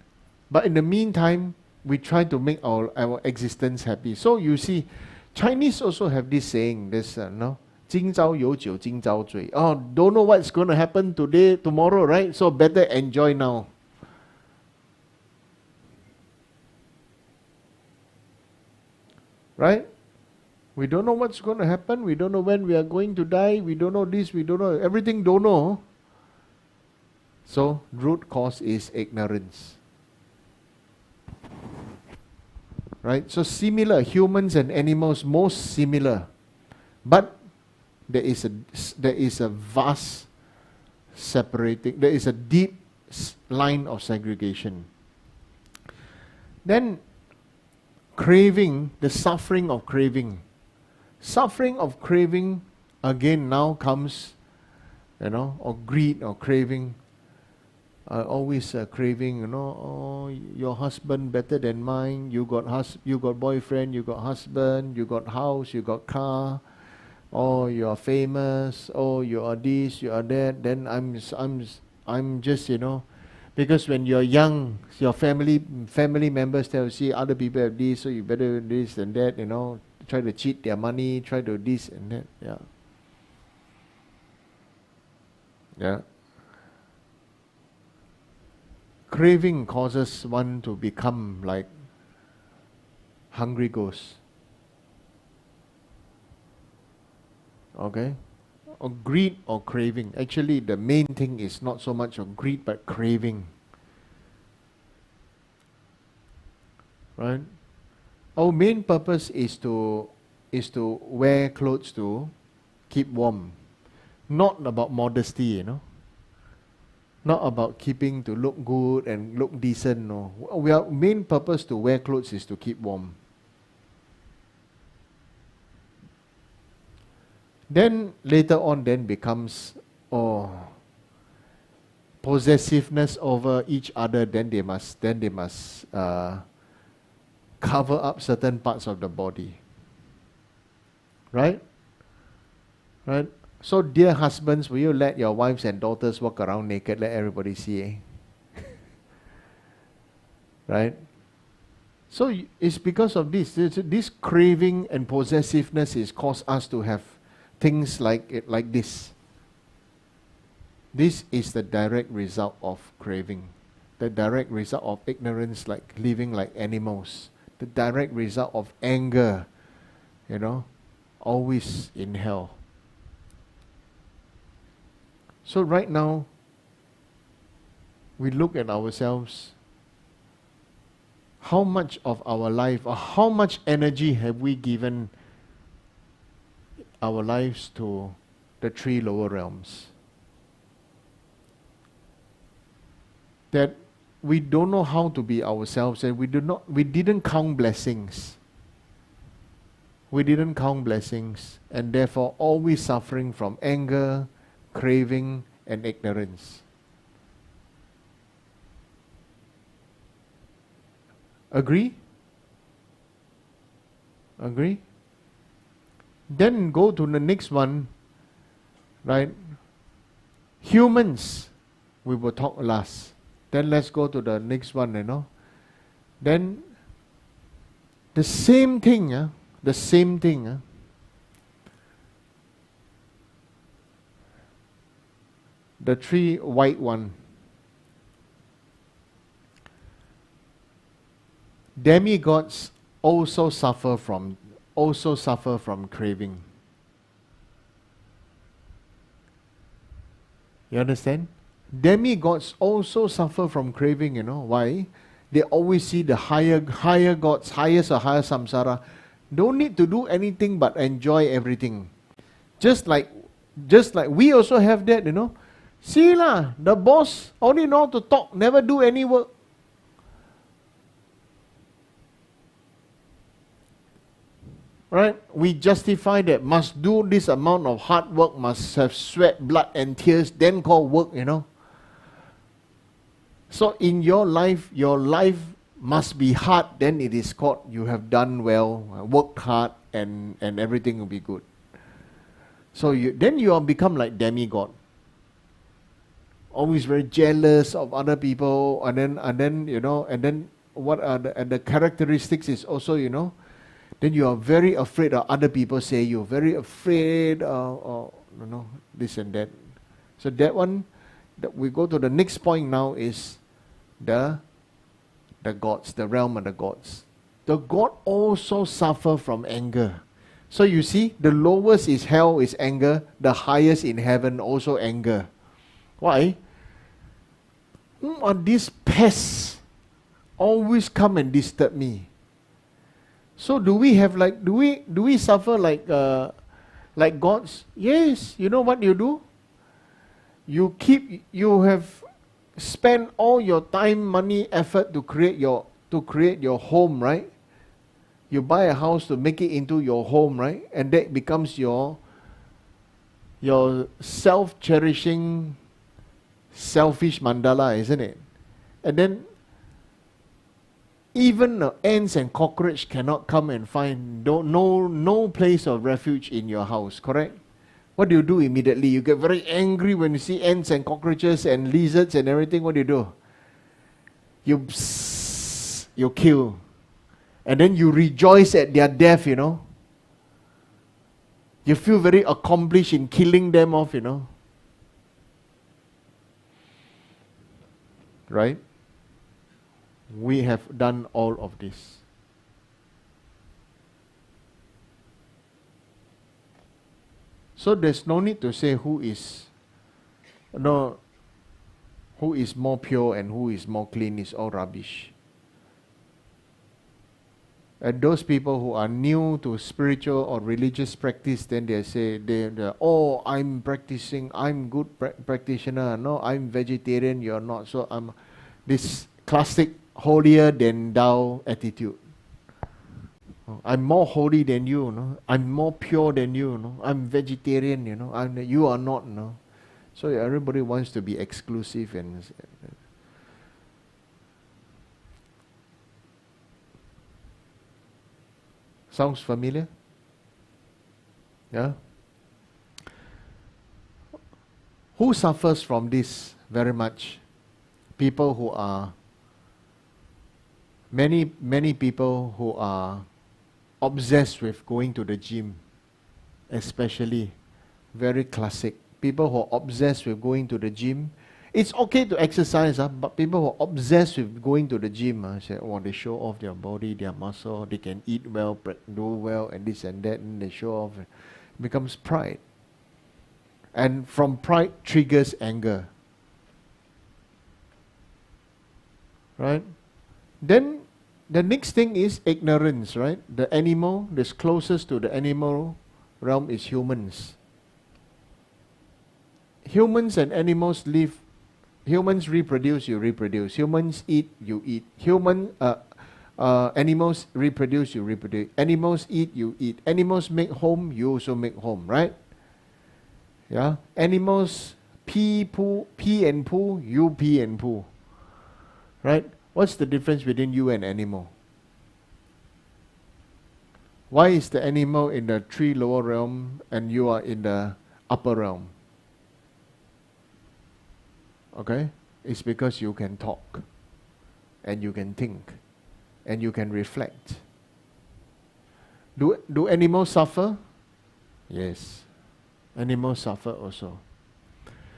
But in the meantime, we try to make our existence happy. So you see, Chinese also have this saying, this, 今朝有酒今朝醉. Oh, don't know what's going to happen today, tomorrow, right? So better enjoy now. Right? We don't know what's going to happen. We don't know when we are going to die. We don't know this. We don't know everything. Don't know. So root cause is ignorance. Right? So similar, humans and animals most similar, but there is a vast separating. There is a deep line of segregation. Then craving, the suffering of craving. Suffering of craving again now comes, or greed or craving. Always craving, oh, your husband better than mine. You got boyfriend, you got husband, you got house, you got car. Oh, you are famous. Oh, you are this, you are that. Then I'm just, because when you're young, your family members tell you, see, other people have this, so you better do this and that, try to cheat their money, try to this and that. Yeah. Yeah. Craving causes one to become like hungry ghosts. Okay? Or greed or craving. Actually, the main thing is not so much of greed, but craving. Right? Our main purpose is to wear clothes to keep warm. Not about modesty, Not about keeping to look good and look decent, no. Our main purpose to wear clothes is to keep warm. Then later on becomes possessiveness over each other. Then they must cover up certain parts of the body. Right? Right? So dear husbands, will you let your wives and daughters walk around naked, let everybody see? Eh? Right? So it's because of this. This craving and possessiveness is caused us to have things like this. This is the direct result of craving. The direct result of ignorance, like living like animals. The direct result of anger, always in hell. So right now, we look at ourselves. How much of our life, or how much energy have we given our lives to the three lower realms? That we don't know how to be ourselves, and we didn't count blessings. We didn't count blessings, and therefore always suffering from anger, craving, and ignorance. Agree? Agree? Then go to the next one, right? Humans, we will talk last. Then let's go to the next one, Then the same thing, the three white one. Demigods also suffer from craving. You understand? Demigods also suffer from craving, Why? They always see the higher gods, highest or higher samsara. Don't need to do anything but enjoy everything. Just like we also have that, See lah, the boss only know to talk, never do any work. Right? We justify that must do this amount of hard work, must have sweat, blood and tears, then call work, So in your life must be hard, then it is called you have done well, worked hard, and everything will be good. So then you will become like demigod. Always very jealous of other people, and then what are the characteristics is also, then you are very afraid of other people say you're very afraid of this and that. So that one, we go to the next point now is the gods, the realm of the gods. The god also suffer from anger. So you see, the lowest is hell, is anger. The highest in heaven also anger. Why? Who are these pests always come and disturb me? So do we suffer like gods? Yes. You know what you do? You have spent all your time, money, effort to create your home, right? You buy a house to make it into your home, right? And that becomes your self-cherishing, selfish mandala, isn't it? And then even the ants and cockroach cannot come and find no place of refuge in your house, correct? What do you do immediately? You get very angry when you see ants and cockroaches and lizards and everything. What do? You kill. And then you rejoice at their death, You feel very accomplished in killing them off, Right? We have done all of this. So there's no need to say who is more pure and who is more clean. Is all rubbish. And those people who are new to spiritual or religious practice, then they say, oh, I'm practicing, I'm good practitioner. No, I'm vegetarian, you're not. So I'm this classic holier than thou attitude. I'm more holy than you, I'm more pure than you, I'm vegetarian, you are not, So everybody wants to be exclusive Sounds familiar? Yeah? Who suffers from this very much? People who are, many people who are obsessed with going to the gym, especially, very classic. People who are obsessed with going to the gym. It's okay to exercise, but people who are obsessed with going to the gym, say, oh, they show off their body, their muscle, they can eat well, do well, and this and that, and they show off. It becomes pride. And from pride triggers anger. Right? Then the next thing is ignorance, right? The animal that's closest to the animal realm is humans. Humans and animals live. Humans reproduce, you reproduce. Humans eat, you eat. Animals reproduce, you reproduce. Animals eat, you eat. Animals make home, you also make home, right? Yeah. Animals pee and poo, you pee and poo. Right? What's the difference between you and animal? Why is the animal in the three lower realm and you are in the upper realm? Okay? It's because you can talk, and you can think, and you can reflect. Do animals suffer? Yes. Animals suffer also.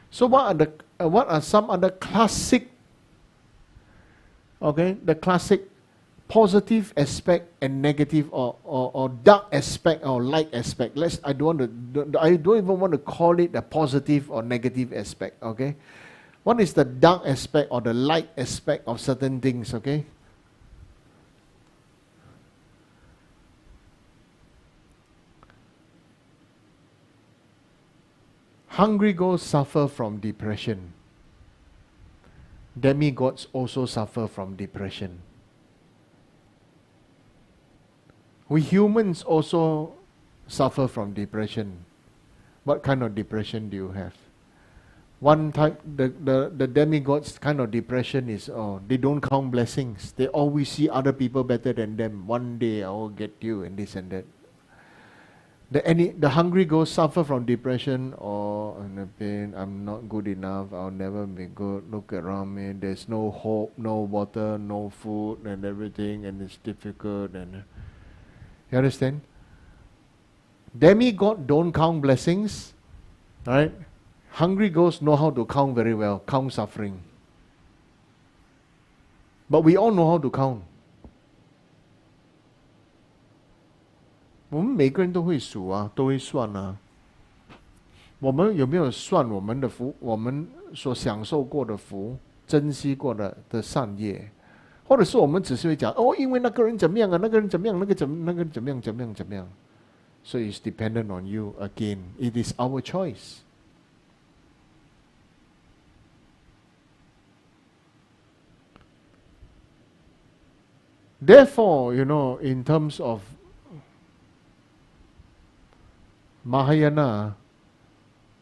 So what are some other classic, okay, the classic positive aspect and negative or dark aspect or light aspect? I don't even want to call it a positive or negative aspect, okay? What is the dark aspect or the light aspect of certain things, okay? Hungry ghosts suffer from depression. Demigods also suffer from depression. We humans also suffer from depression. What kind of depression do you have? One type, the demigods kind of depression is, they don't count blessings. They always see other people better than them. One day I will get you and this and that. The hungry ghosts suffer from depression or the pain. I'm not good enough. I'll never be good. Look around me. There's no hope, no water, no food, and everything, and it's difficult. And you understand? Demigod don't count blessings, right? Hungry ghosts know how to count very well. Count suffering. But we all know how to count. 我们每个人都会数啊，都会算啊。我们有没有算我们的福，我们所享受过的福，珍惜过的善业，或者是我们只是会讲因为那个人怎么样啊，那个人怎么样，那个人怎么样。So it's dependent on you again. It is our choice. Therefore, in terms of Mahayana,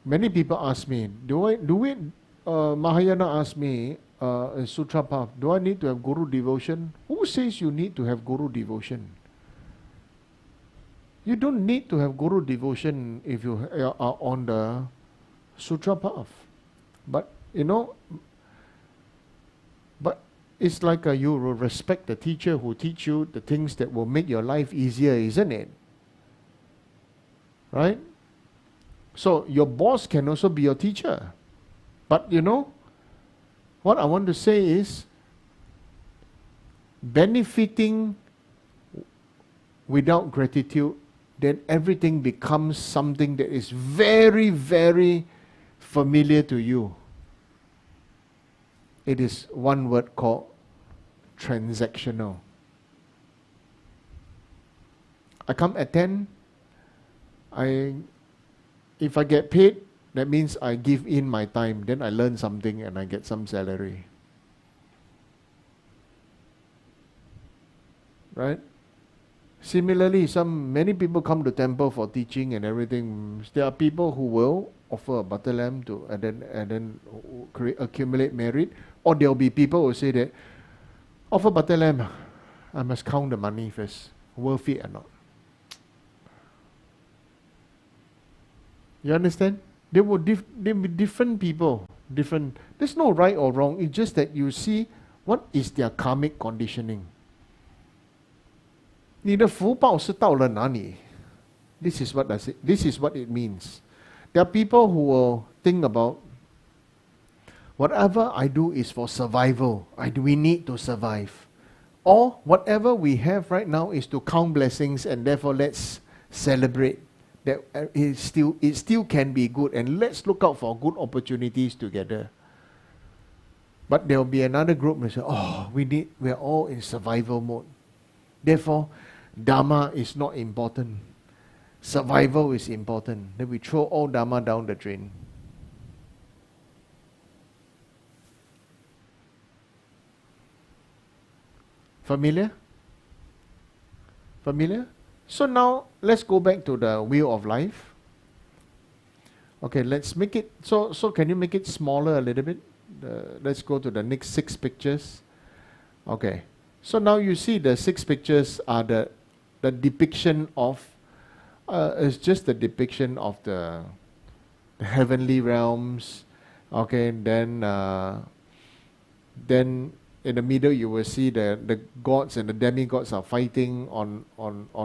many people ask me, Mahayana ask me, Sutra Path, do I need to have Guru devotion? Who says you need to have Guru devotion? You don't need to have Guru devotion if you are on the Sutra Path. But, but it's like you will respect the teacher who teach you the things that will make your life easier, isn't it? Right? So your boss can also be your teacher. But what I want to say is, benefiting without gratitude, then everything becomes something that is very, very familiar to you. It is one word called transactional. I come at 10. If I get paid, that means I give in my time. Then I learn something and I get some salary. Right? Similarly, many people come to temple for teaching and everything. There are people who will offer a butter lamb and then accumulate merit. Or there will be people who say that, offer butter lamb, I must count the money first. Worth it or not. You understand? They will be different people. Different. There's no right or wrong. It's just that you see what is their karmic conditioning. 你的福报是到了哪里? This is what it means. There are people who will think about whatever I do is for survival. We need to survive. Or whatever we have right now is to count blessings, and therefore let's celebrate that it still can be good, and let's look out for good opportunities together. But there will be another group that say, we're all in survival mode. Therefore, Dharma is not important. Survival is important. Then we throw all Dharma down the drain. Familiar? Familiar? So now, let's go back to the wheel of life. Okay, let's make it, so can you make it smaller a little bit? Let's go to the next 6 pictures. Okay, so now you see the 6 pictures are the depiction of, it's just the depiction of the heavenly realms. Okay, then in the middle you will see the gods and the demigods are fighting on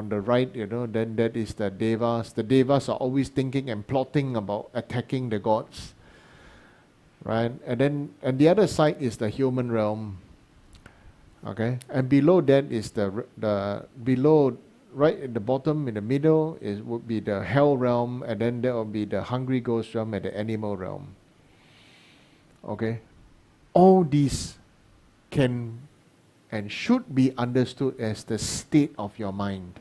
the right, then that is the devas. The devas are always thinking and plotting about attacking the gods. Right? And the other side is the human realm. Okay? And below that is the below, right at the bottom in the middle would be the hell realm, and then there will be the hungry ghost realm and the animal realm. Okay? All these can and should be understood as the state of your mind.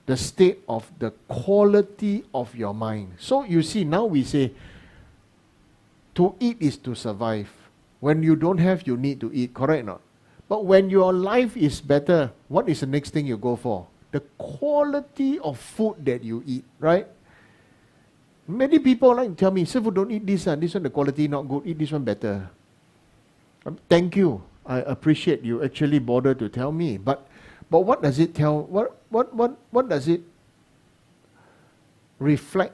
The state of the quality of your mind. So you see, now we say, to eat is to survive. When you don't have, you need to eat, correct or not? But when your life is better, what is the next thing you go for? The quality of food that you eat, right? Many people like to tell me, Sifu, don't eat this one, the quality not good, eat this one better. Thank you. I appreciate you actually bother to tell me. But what does it tell? What does it reflect?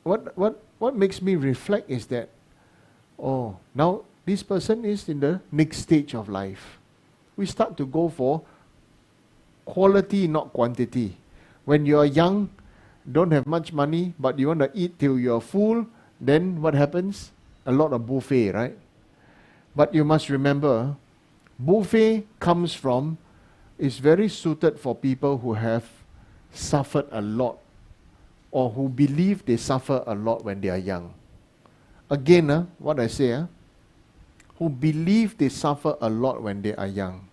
What makes me reflect is that, now this person is in the next stage of life. We start to go for quality, not quantity. When you are young, don't have much money, but you want to eat till you are full, then what happens? A lot of buffet, right? But you must remember, buffet is very suited for people who have suffered a lot, or who believe they suffer a lot when they are young. Again, what I say, who believe they suffer a lot when they are young.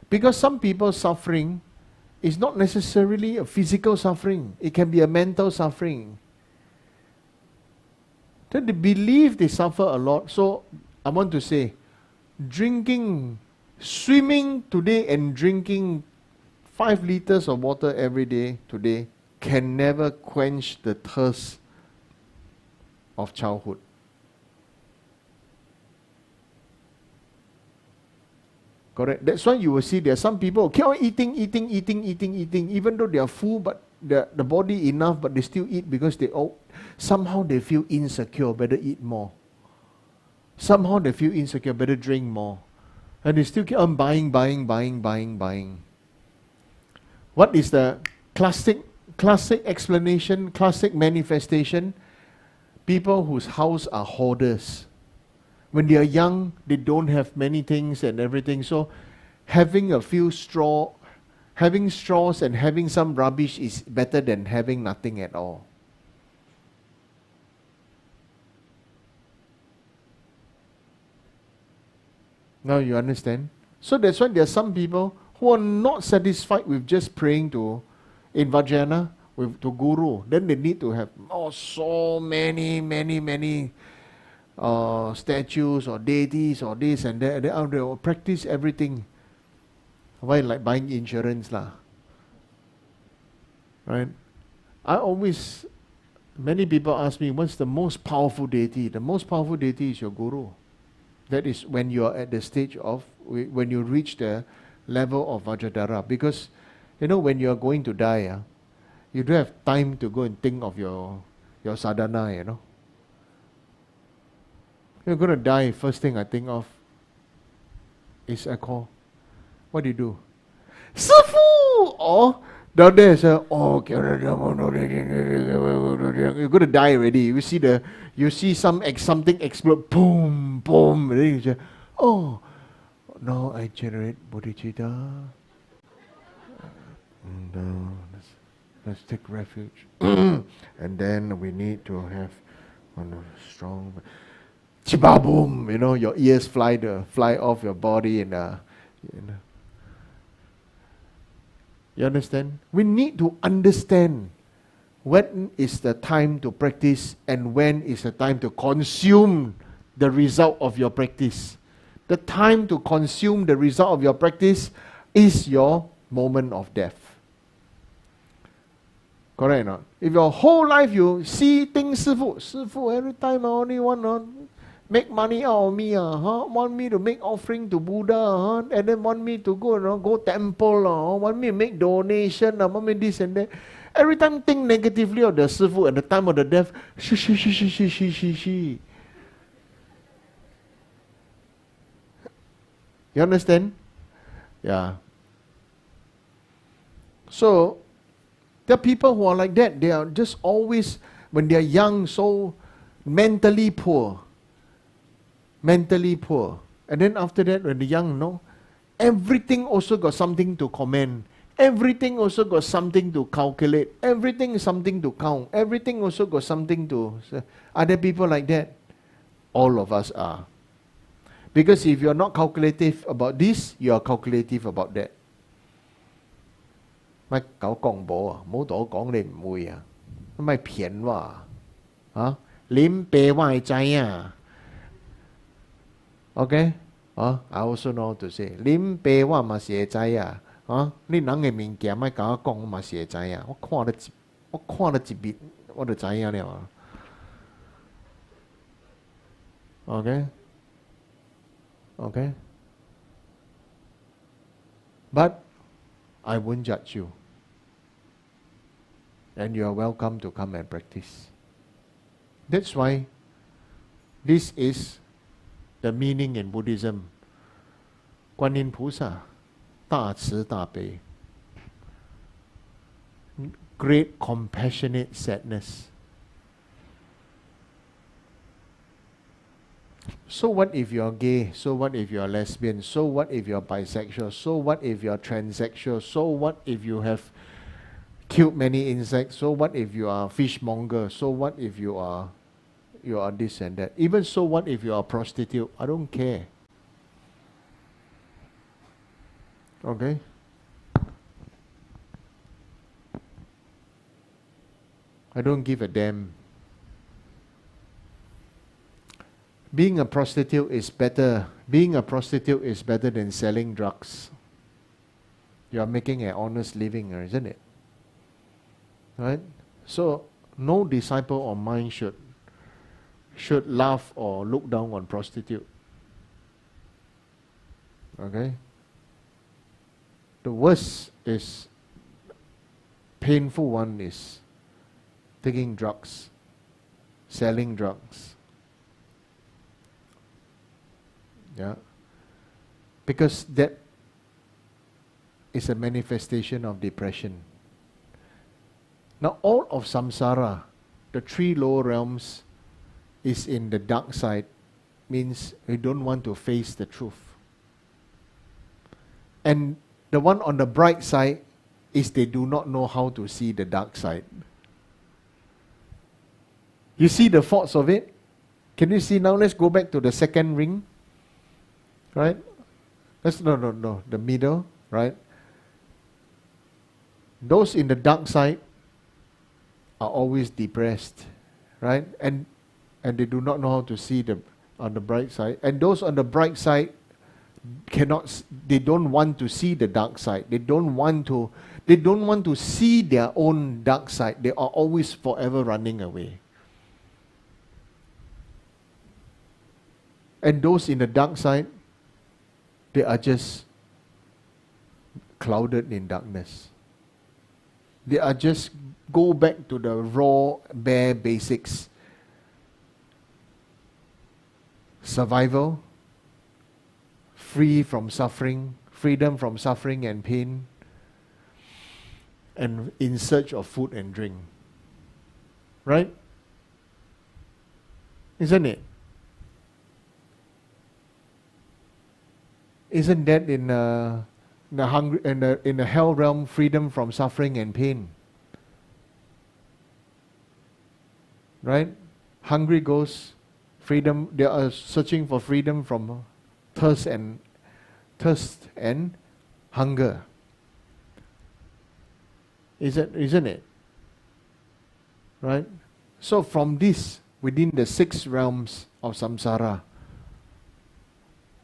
Because some people's suffering is not necessarily a physical suffering. It can be a mental suffering. Then they believe they suffer a lot. So I want to say, swimming today and drinking 5 liters of water every day today can never quench the thirst of childhood. Correct? That's why you will see there are some people keep on eating, even though they are full, but the body enough, but they still eat because somehow they feel insecure, better eat more. Somehow they feel insecure, better drink more. And they still keep on buying. What is the classic explanation, classic manifestation? People whose house are hoarders. When they are young, they don't have many things and everything. So having straws and having some rubbish is better than having nothing at all. Now you understand? So that's why there are some people who are not satisfied with just praying in Vajrayana to Guru. Then they need to have so many statues or deities or this and that. They will practice everything. Why? Like buying insurance lah. Right? Many people ask me, what's the most powerful deity? The most powerful deity is your Guru. That is when you are at the stage of, when you reach the level of Vajradhara. Because, when you are going to die, You don't have time to go and think of your sadhana, you know. You're going to die, first thing I think of is alcohol. What do you do? Sifu! Or down there, so, you're going to die already. You see something explode, boom, boom, and then you say, now I generate bodhicitta. No, let's take refuge. And then we need to have strong chibaboom, you know, your ears fly off your body and you understand? We need to understand when is the time to practice and when is the time to consume the result of your practice. The time to consume the result of your practice is your moment of death. Correct or not? If your whole life you see things, Sifu, every time I only want to make money out of me, want me to make offering to Buddha, and then want me to go temple, want me to make donation, want me this and that. Every time think negatively of the Sifu at the time of the death, she. You understand? Yeah. So, there are people who are like that. They are just always, when they are young, so mentally poor. Mentally poor. And then after that, when they're young, everything also got something to comment. Everything also got something to calculate. Everything is something to count. Everything also got something to... Are there people like that? All of us are. Because if you're not calculative about this, you are calculative about that. 乜搞公保啊？唔好同我講你唔會啊！咪騙話啊？臉啤我係仔啊 ？OK？ I also know how to say 臉啤我嘛是仔啊！你人嘅物件咪搞我講我嘛是仔啊！我看得一筆我就知啊了。OK？ But I won't judge you. And you are welcome to come and practice. That's why this is the meaning in Buddhism. 观音菩萨大慈大悲 great compassionate sadness. So what if you are gay? So what if you are lesbian? So what if you are bisexual? So what if you are transsexual? So what if you have killed many insects? So what if you are fishmonger? So what if you are this and that? Even so what if you are a prostitute? I don't care. Okay? I don't give a damn. Being a prostitute is better. Being a prostitute is better than selling drugs. You are making an honest living, isn't it? Right? So, no disciple of mine should laugh or look down on prostitute. Okay? The worst is, painful one is taking drugs, selling drugs. Yeah. Because that is a manifestation of depression. Now all of samsara, the 3 lower realms, is in the dark side, means we don't want to face the truth. And the one on the bright side is they do not know how to see the dark side. You see the faults of it? Can you see now? Let's go back to the second ring. Right? No, the middle, right? Those in the dark side are always depressed, right? And they do not know how to see on the bright side. And those on the bright side they don't want to see the dark side. They don't want to see their own dark side. They are always forever running away. And those in the dark side, they are just clouded in darkness. They are just go back to the raw, bare basics. Survival, free from suffering, freedom from suffering and pain, and in search of food and drink. Right? Isn't it? Isn't that in the hell realm, freedom from suffering and pain? Right? Hungry ghosts, freedom. They are searching for freedom from thirst and hunger. Isn't it? Right? So from this, within the 6 realms of samsara,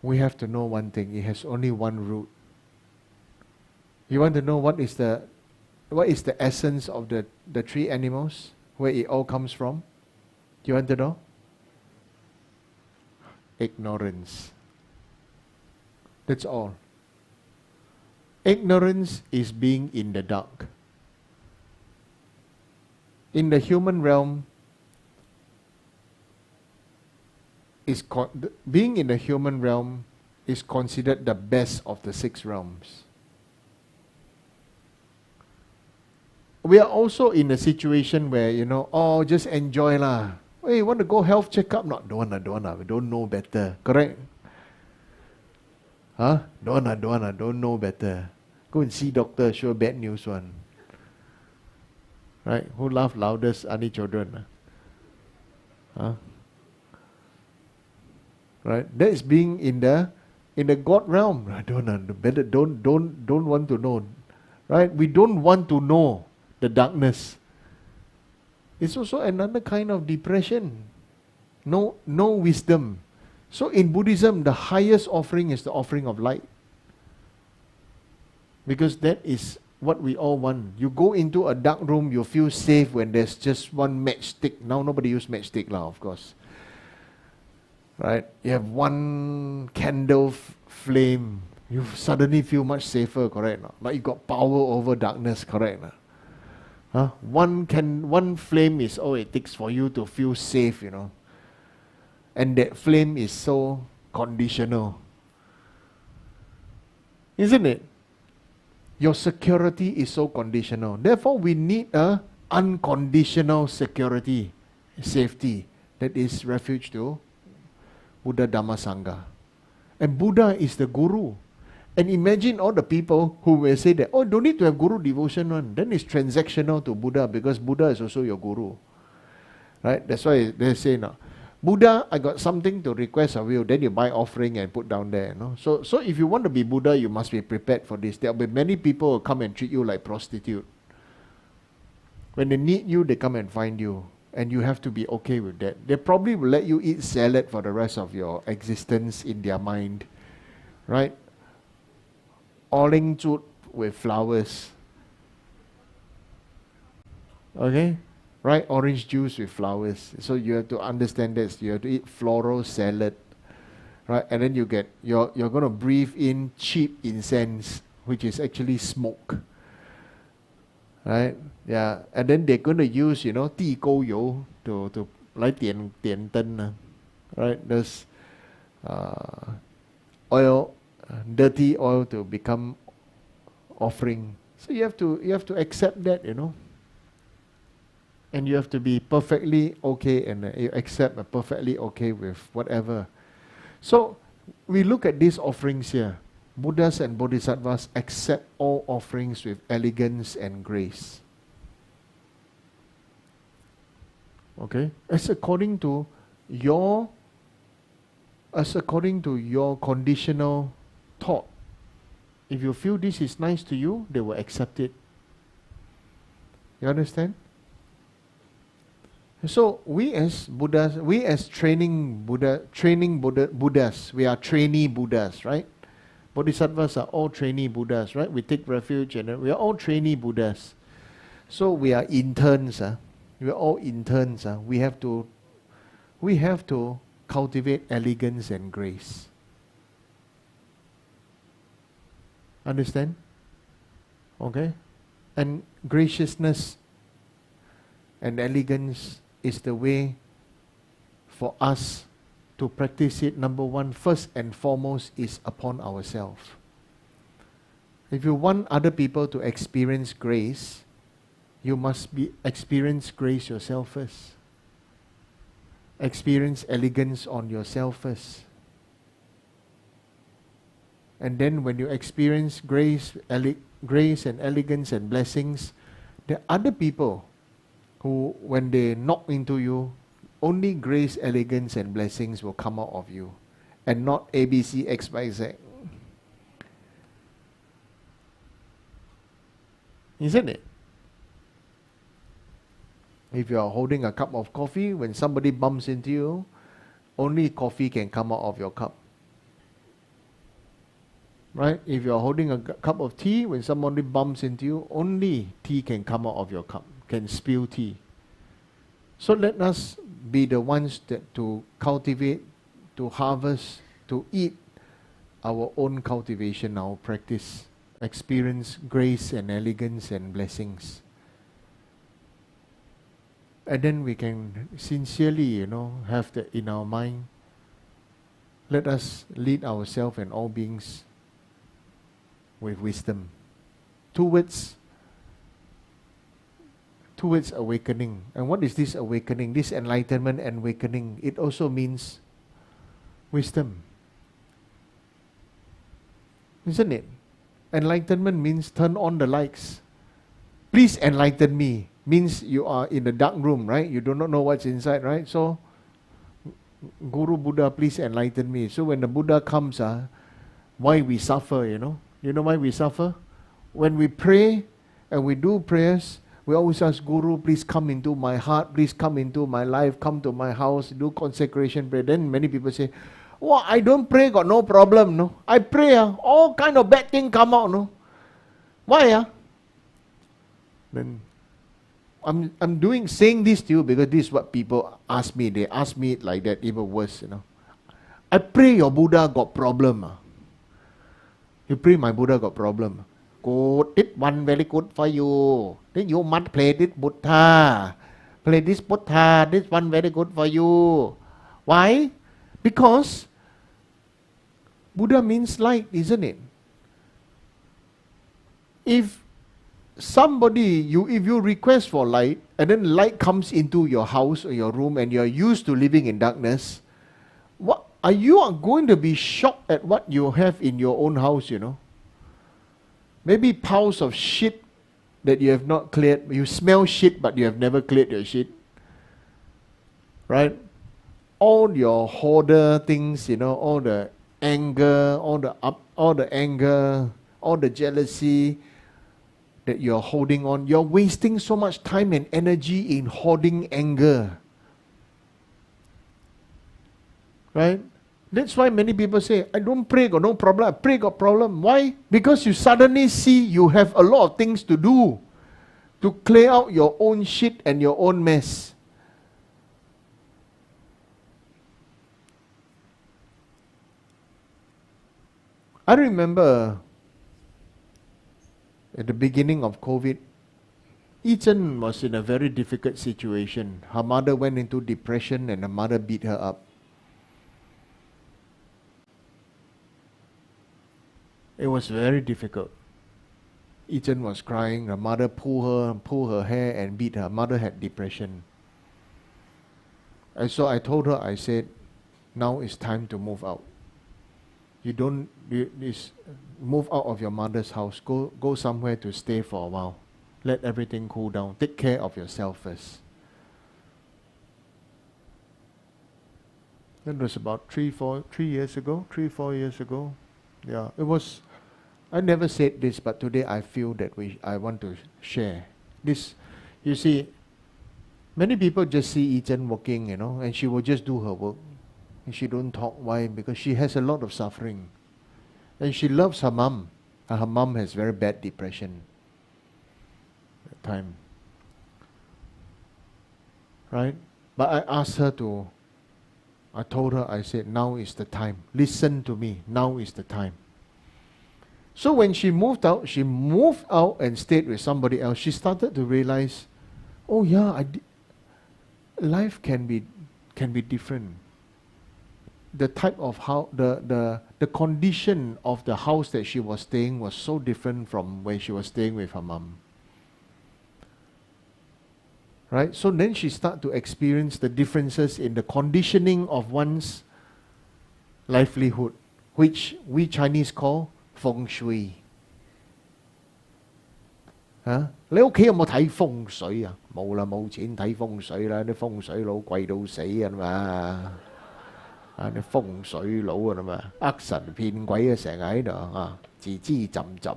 we have to know one thing. It has only one root. You want to know what is the essence of the 3 animals? Where it all comes from? Do you want to know? Ignorance. That's all. Ignorance is being in the dark. In the human realm, being in the human realm is considered the best of the 6 realms. We are also in a situation where, just enjoy lah. Hey, want to go health checkup? No, don't wanna. We don't know better. Correct? Huh? Don't wanna. Don't know better. Go and see doctor, sure bad news one. Right? Who laugh loudest? Any children? Huh? Right? That is being in the God realm. Don't want to know. Right? We don't want to know the darkness. It's also another kind of depression. No wisdom. So in Buddhism, the highest offering is the offering of light. Because that is what we all want. You go into a dark room, you feel safe when there's just one matchstick. Now nobody use matchstick now, of course. Right? You have one candle flame. You suddenly feel much safer, correct? Like you got power over darkness, correct? Huh? One flame is all it takes for you to feel safe, And that flame is so conditional. Isn't it? Your security is so conditional. Therefore, we need a unconditional security, safety, that is refuge to Buddha, Dhamma, Sangha. And Buddha is the Guru. And imagine all the people who will say that, don't need to have Guru devotion one. Then it's transactional to Buddha, because Buddha is also your Guru. Right? That's why they say now, Buddha, I got something to request of you. Then you buy offering and put down there. So if you want to be Buddha, you must be prepared for this. There will be many people who come and treat you like prostitute. When they need you, they come and find you. And you have to be okay with that. They probably will let you eat salad for the rest of your existence in their mind. Right? Oling chut with flowers. Okay? Right? Orange juice with flowers. So you have to understand this. You have to eat floral salad. Right? And then you're going to breathe in cheap incense, which is actually smoke. Right? Yeah. And then they're going to use, 地沟油 to 来点灯. Right? There's oil, dirty oil to become offering. So you have to accept that, And you have to be perfectly okay and you accept perfectly okay with whatever. So we look at these offerings here. Buddhas and Bodhisattvas accept all offerings with elegance and grace. Okay? As according to your conditional thought. If you feel this is nice to you, they will accept it. You understand? So we as Buddhas, we as Buddhas, we are trainee Buddhas, right? Bodhisattvas are all trainee Buddhas, right? We take refuge and we are all trainee Buddhas. So we are interns. We are all interns. We have to cultivate elegance and grace. Understand? Okay? And graciousness and elegance is the way for us to practice it. Number one, first and foremost, is upon ourselves. If you want other people to experience grace, you must experience grace yourself first. Experience elegance on yourself first. And then when you experience grace and elegance and blessings, the other people who, when they knock into you, only grace, elegance and blessings will come out of you, and not A, B, C, X, Y, Z. Isn't it? If you are holding a cup of coffee, when somebody bumps into you, only coffee can come out of your cup. Right? If you are holding a cup of tea, when somebody bumps into you, only tea can come out of your cup, can spill tea. So let us be the ones that to cultivate, to harvest, to eat our own cultivation, our practice, experience grace and elegance and blessings. And then we can sincerely, have that in our mind. Let us lead ourselves and all beings with wisdom towards awakening. And what is this awakening? This enlightenment and awakening, it also means wisdom. Isn't it? Enlightenment means turn on the lights. Please enlighten me. Means you are in a dark room, right? You do not know what's inside, right? So, Guru Buddha, please enlighten me. So when the Buddha comes, why we suffer, You know why we suffer? When we pray and we do prayers, we always ask Guru, please come into my heart, please come into my life, come to my house, do consecration prayer. Then many people say, well, I don't pray, got no problem, no. I pray, all kind of bad things come out, no. Why, Then I'm saying this to you because this is what people ask me. They ask me it like that, even worse, I pray your Buddha got problem. You pray my Buddha got problem. Good, this one very good for you. Then you must play this Buddha. Play this Buddha, this one very good for you. Why? Because Buddha means light, isn't it? If you request for light, and then light comes into your house or your room and you are used to living in darkness, you are going to be shocked at what you have in your own house, Maybe piles of shit that you have not cleared. You smell shit, but you have never cleared your shit. Right? All your hoarder things, all the anger, all the jealousy that you're holding on. You're wasting so much time and energy in hoarding anger. Right? That's why many people say, I don't pray, got no problem. I pray, got problem. Why? Because you suddenly see you have a lot of things to do to clear out your own shit and your own mess. I remember at the beginning of COVID, Yi-Zhen was in a very difficult situation. Her mother went into depression and her mother beat her up. It was very difficult. Yi-Zhen was crying. Her mother pulled her hair and beat her. Her mother had depression. And so I told her, I said, now it's time to move out. Move out of your mother's house. Go somewhere to stay for a while. Let everything cool down. Take care of yourself first. That was about 3-4 years ago. Yeah, it was. I never said this, but today I feel that I want to share this. You see, many people just see Yi-Zhen working, and she will just do her work. And she don't talk. Why? Because she has a lot of suffering. And she loves her mom. Her mom has very bad depression at the time. Right? But I told her, I said, now is the time. Listen to me. Now is the time. So when she moved out and stayed with somebody else. She started to realize, oh yeah, life can be different. The type of how the condition of the house that she was staying was so different from when she was staying with her mom. Right? So then she started to experience the differences in the conditioning of one's livelihood, which we Chinese call feng shui. 你屋企有冇睇風水啊？冇啦，冇錢睇風水啦，啲風水佬貴到死啊嘛！啲風水佬啊嘛，呃神騙鬼啊，成日喺度啊，自資浸浸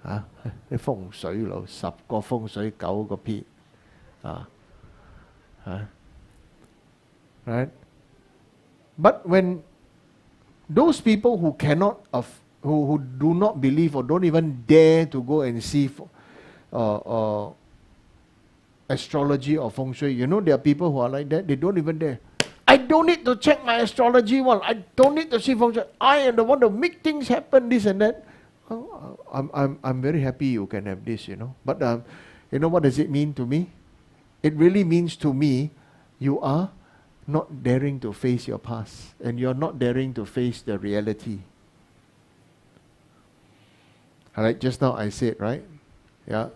啊，啲風水佬10個風水9個撇right? But when those people who cannot who do not believe or don't even dare to go and see astrology or feng shui, there are people who are like that. They don't even dare. I don't need to check my astrology one. I don't need to see feng shui. I am the one to make things happen, this and that. I'm very happy you can have this, But what does it mean to me? It really means to me, you are not daring to face your past, and you're not daring to face the reality. Alright, just now I said, right? Yeah.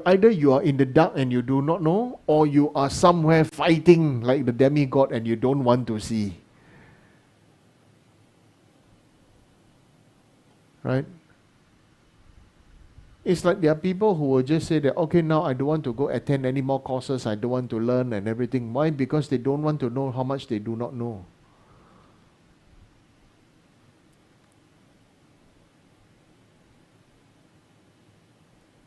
Either you are in the dark and you do not know, or you are somewhere fighting like the demigod and you don't want to see. Right? It's like there are people who will just say that, okay, now I don't want to go attend any more courses, I don't want to learn and everything. Why? Because they don't want to know how much they do not know.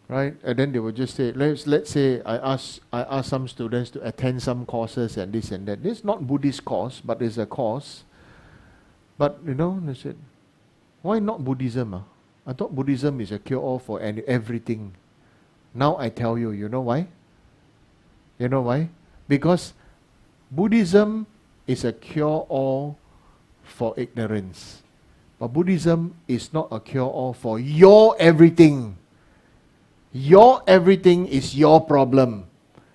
Right? And then they will just say, let's say I ask some students to attend some courses and this and that. This is not Buddhist course, but it's a course. But they said, why not Buddhism? I thought Buddhism is a cure-all for everything. Now I tell you, you know why? You know why? Because Buddhism is a cure-all for ignorance. But Buddhism is not a cure-all for your everything. Your everything is your problem.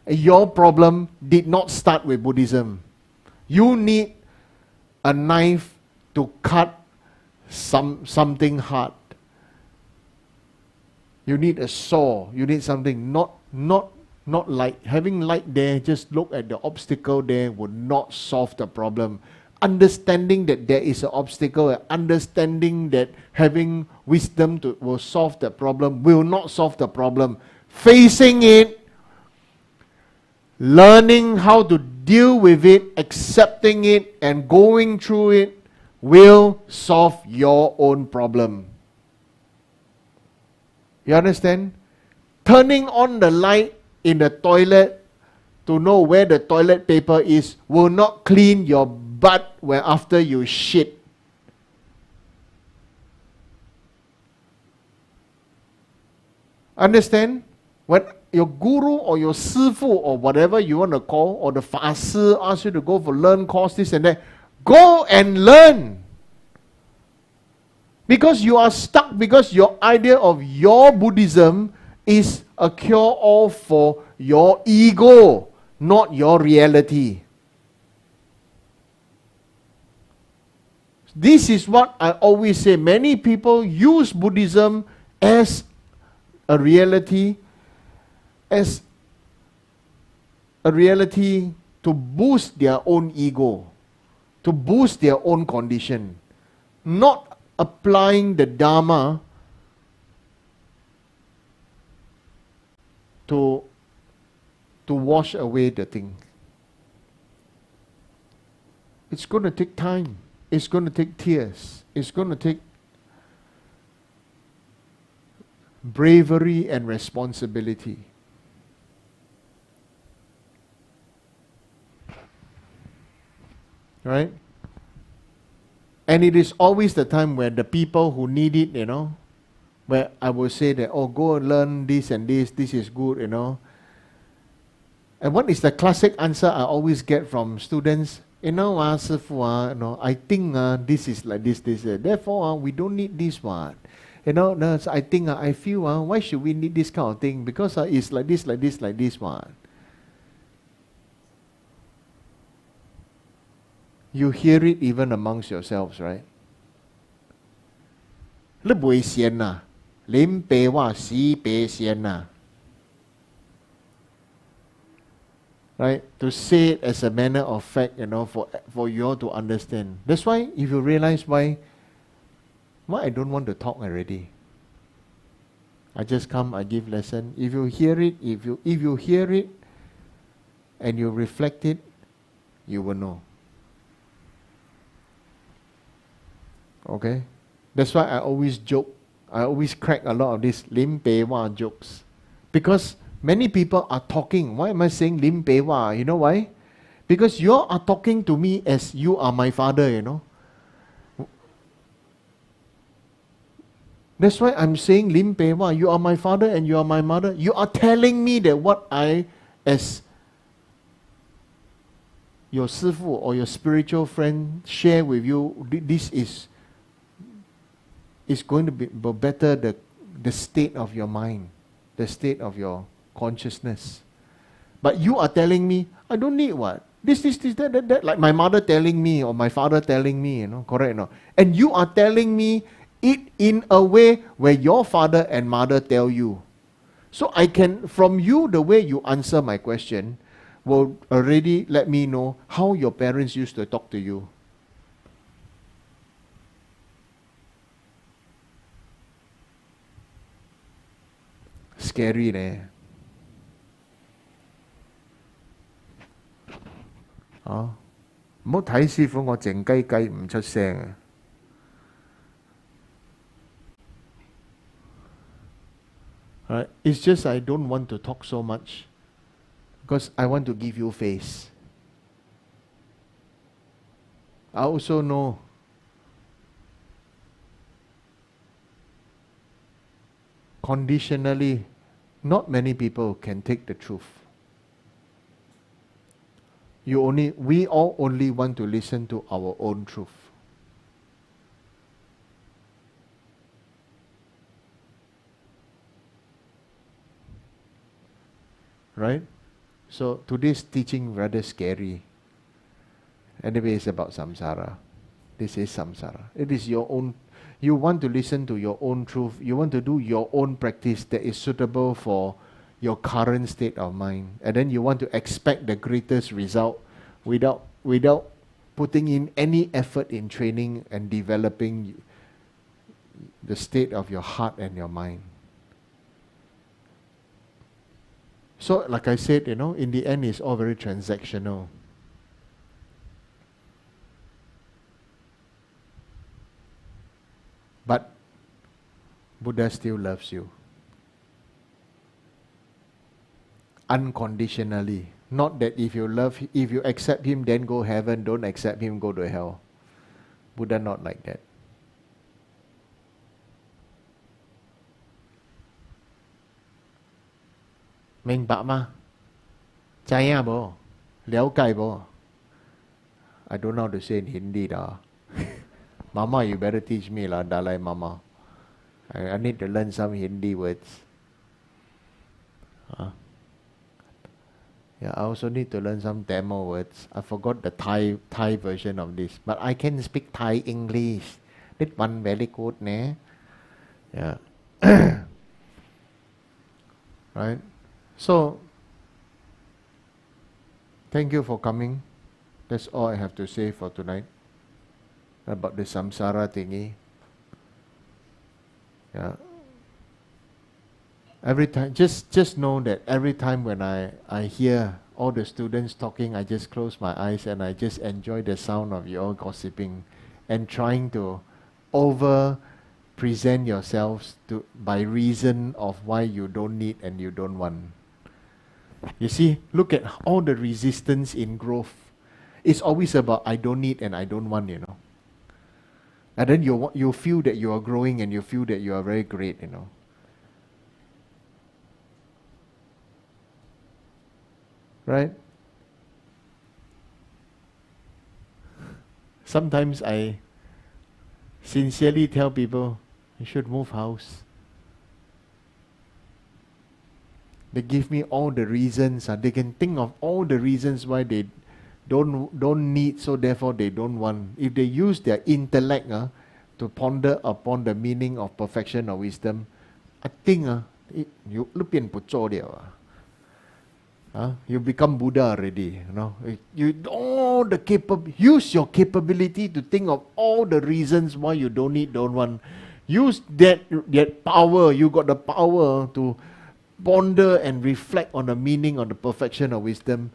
Your problem did not start with Buddhism. You need a knife to cut something hard. You need a saw. You need something. Not light. Having light there, just look at the obstacle there would not solve the problem. Understanding that there is an obstacle, understanding that having wisdom will solve the problem, will not solve the problem. Facing it, learning how to deal with it, accepting it, and going through it will solve your own problem. You understand? Turning on the light in the toilet to know where the toilet paper is will not clean your butt where after you shit. Understand? When your guru or your sifu or whatever you want to call, or the fa si ask you to go for learn course, this and that, go and learn. Because you are stuck, because your idea of your Buddhism is a cure-all for your ego, not your reality. This is what I always say. Many people use Buddhism as a reality, to boost their own ego, to boost their own condition, not applying the Dharma to wash away the thing. It's going to take time. It's going to take tears. It's going to take bravery and responsibility. Right? And it is always the time where the people who need it, where I will say that, oh, go and learn this and this is good, And what is the classic answer I always get from students? Sư phụ, I think this is like this, this. Therefore, we don't need this one. No, so I think, I feel, why should we need this kind of thing? Because it's like this, like this, like this one. You hear it even amongst yourselves, right? 你袂仙呐，啉白话死白仙呐。Right? To say it as a matter of fact, for you all to understand. That's why if you realize why I don't want to talk already. I just come, I give lesson. If you hear it, if you hear it and you reflect it, you will know. Okay? That's why I always joke. I always crack a lot of these lim pei wa jokes. Because many people are talking. Why am I saying lim pei wa? You know why? Because you are talking to me as you are my father, That's why I'm saying lim pei wa. You are my father and you are my mother. You are telling me that what I, as your sifu or your spiritual friend, share with you, this is going to be better the state of your mind, the state of your consciousness. But you are telling me, I don't need what? This, that, like my mother telling me or my father telling me, correct, And you are telling me it in a way where your father and mother tell you. So I can, from you, the way you answer my question will already let me know how your parents used to talk to you. Scary, leh. Right? It's just I don't want to talk so much because I want to give you face. I also know conditionally not many people can take the truth. We all only want to listen to our own truth. Right? So today's teaching rather scary. Anyway, it's about samsara. This is samsara. It is your own. You want to listen to your own truth. You want to do your own practice that is suitable for your current state of mind. And then you want to expect the greatest result without putting in any effort in training and developing the state of your heart and your mind. So, like I said, in the end, it's all very transactional. But Buddha still loves you. Unconditionally. Not that if you accept him, then go heaven, don't accept him, go to hell. Buddha not like that. Minh bạ ma? Chaya bo? Liao kai bo? I don't know how to say in Hindi da. Mama, you better teach me lah, Dalai Mama. I need to learn some Hindi words. Yeah, I also need to learn some Tamil words. I forgot the Thai version of this. But I can speak Thai English. This one very good, ne? Yeah. Right? So, thank you for coming. That's all I have to say for tonight. About the samsara thingy. Yeah. Every time, just know that every time when I hear all the students talking, I just close my eyes and I just enjoy the sound of you all gossiping and trying to present yourselves by reason of why you don't need and you don't want. You see, look at all the resistance in growth. It's always about I don't need and I don't want, And then you feel that you are growing and you feel that you are very great, Right? Sometimes I sincerely tell people, you should move house. They give me all the reasons. They can think of all the reasons why they don't need, so therefore they don't want. If they use their intellect to ponder upon the meaning of perfection or wisdom, I think you you become Buddha already. Use your capability to think of all the reasons why you don't need, don't want. Use that power. You got the power to ponder and reflect on the meaning of the perfection of wisdom.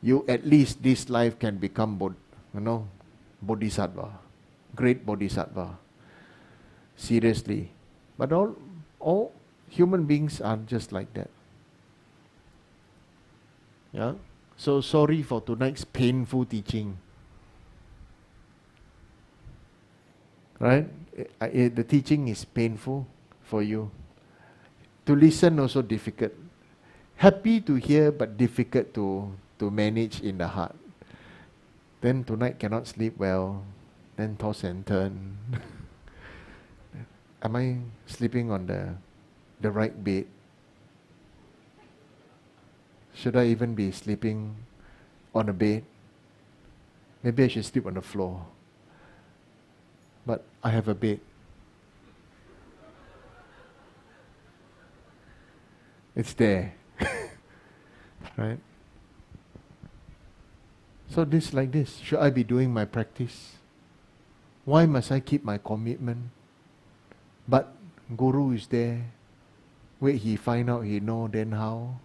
You at least this life can become bodhisattva, great bodhisattva. Seriously, but all human beings are just like that. Yeah. So sorry for tonight's painful teaching. Right? The teaching is painful for you. To listen also difficult. Happy to hear but difficult to manage in the heart. Then tonight cannot sleep well. Then toss and turn. Am I sleeping on the right bed? Should I even be sleeping on a bed? Maybe I should sleep on the floor. But I have a bed. It's there. Right? So this like this. Should I be doing my practice? Why must I keep my commitment? But Guru is there. Wait, he find out, he know, then how?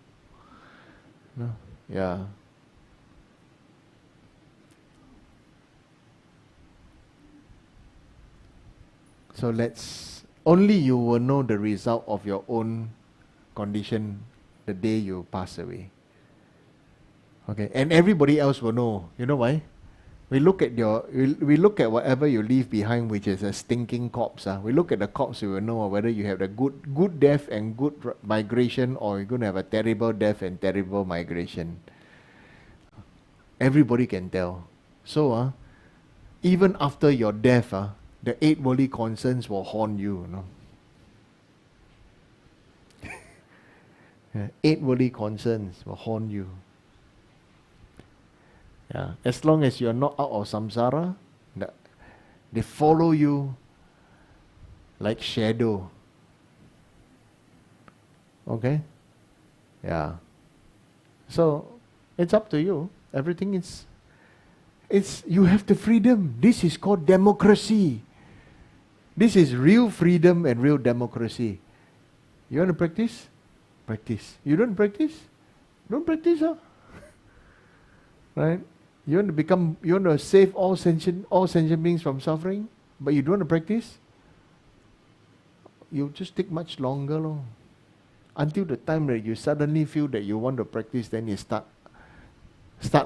No? Yeah. So only you will know the result of your own condition the day you pass away. Okay, and everybody else will know. You know why? We look at whatever you leave behind, which is a stinking corpse. We look at the corpse, we will know whether you have a good death and good migration, or you're going to have a terrible death and terrible migration. Everybody can tell. So, even after your death, the 8 worldly concerns will haunt you. 8 worldly concerns will haunt you. Yeah. As long as you are not out of samsara, they follow you like shadow. Okay? Yeah. So, it's up to you. Everything is, you have the freedom. This is called democracy. This is real freedom and real democracy. You want to practice? Practice. You don't practice? Don't practice, Right? You want to save all sentient beings from suffering, but you don't want to practice? You'll just take much longer, until the time that you suddenly feel that you want to practice, then you start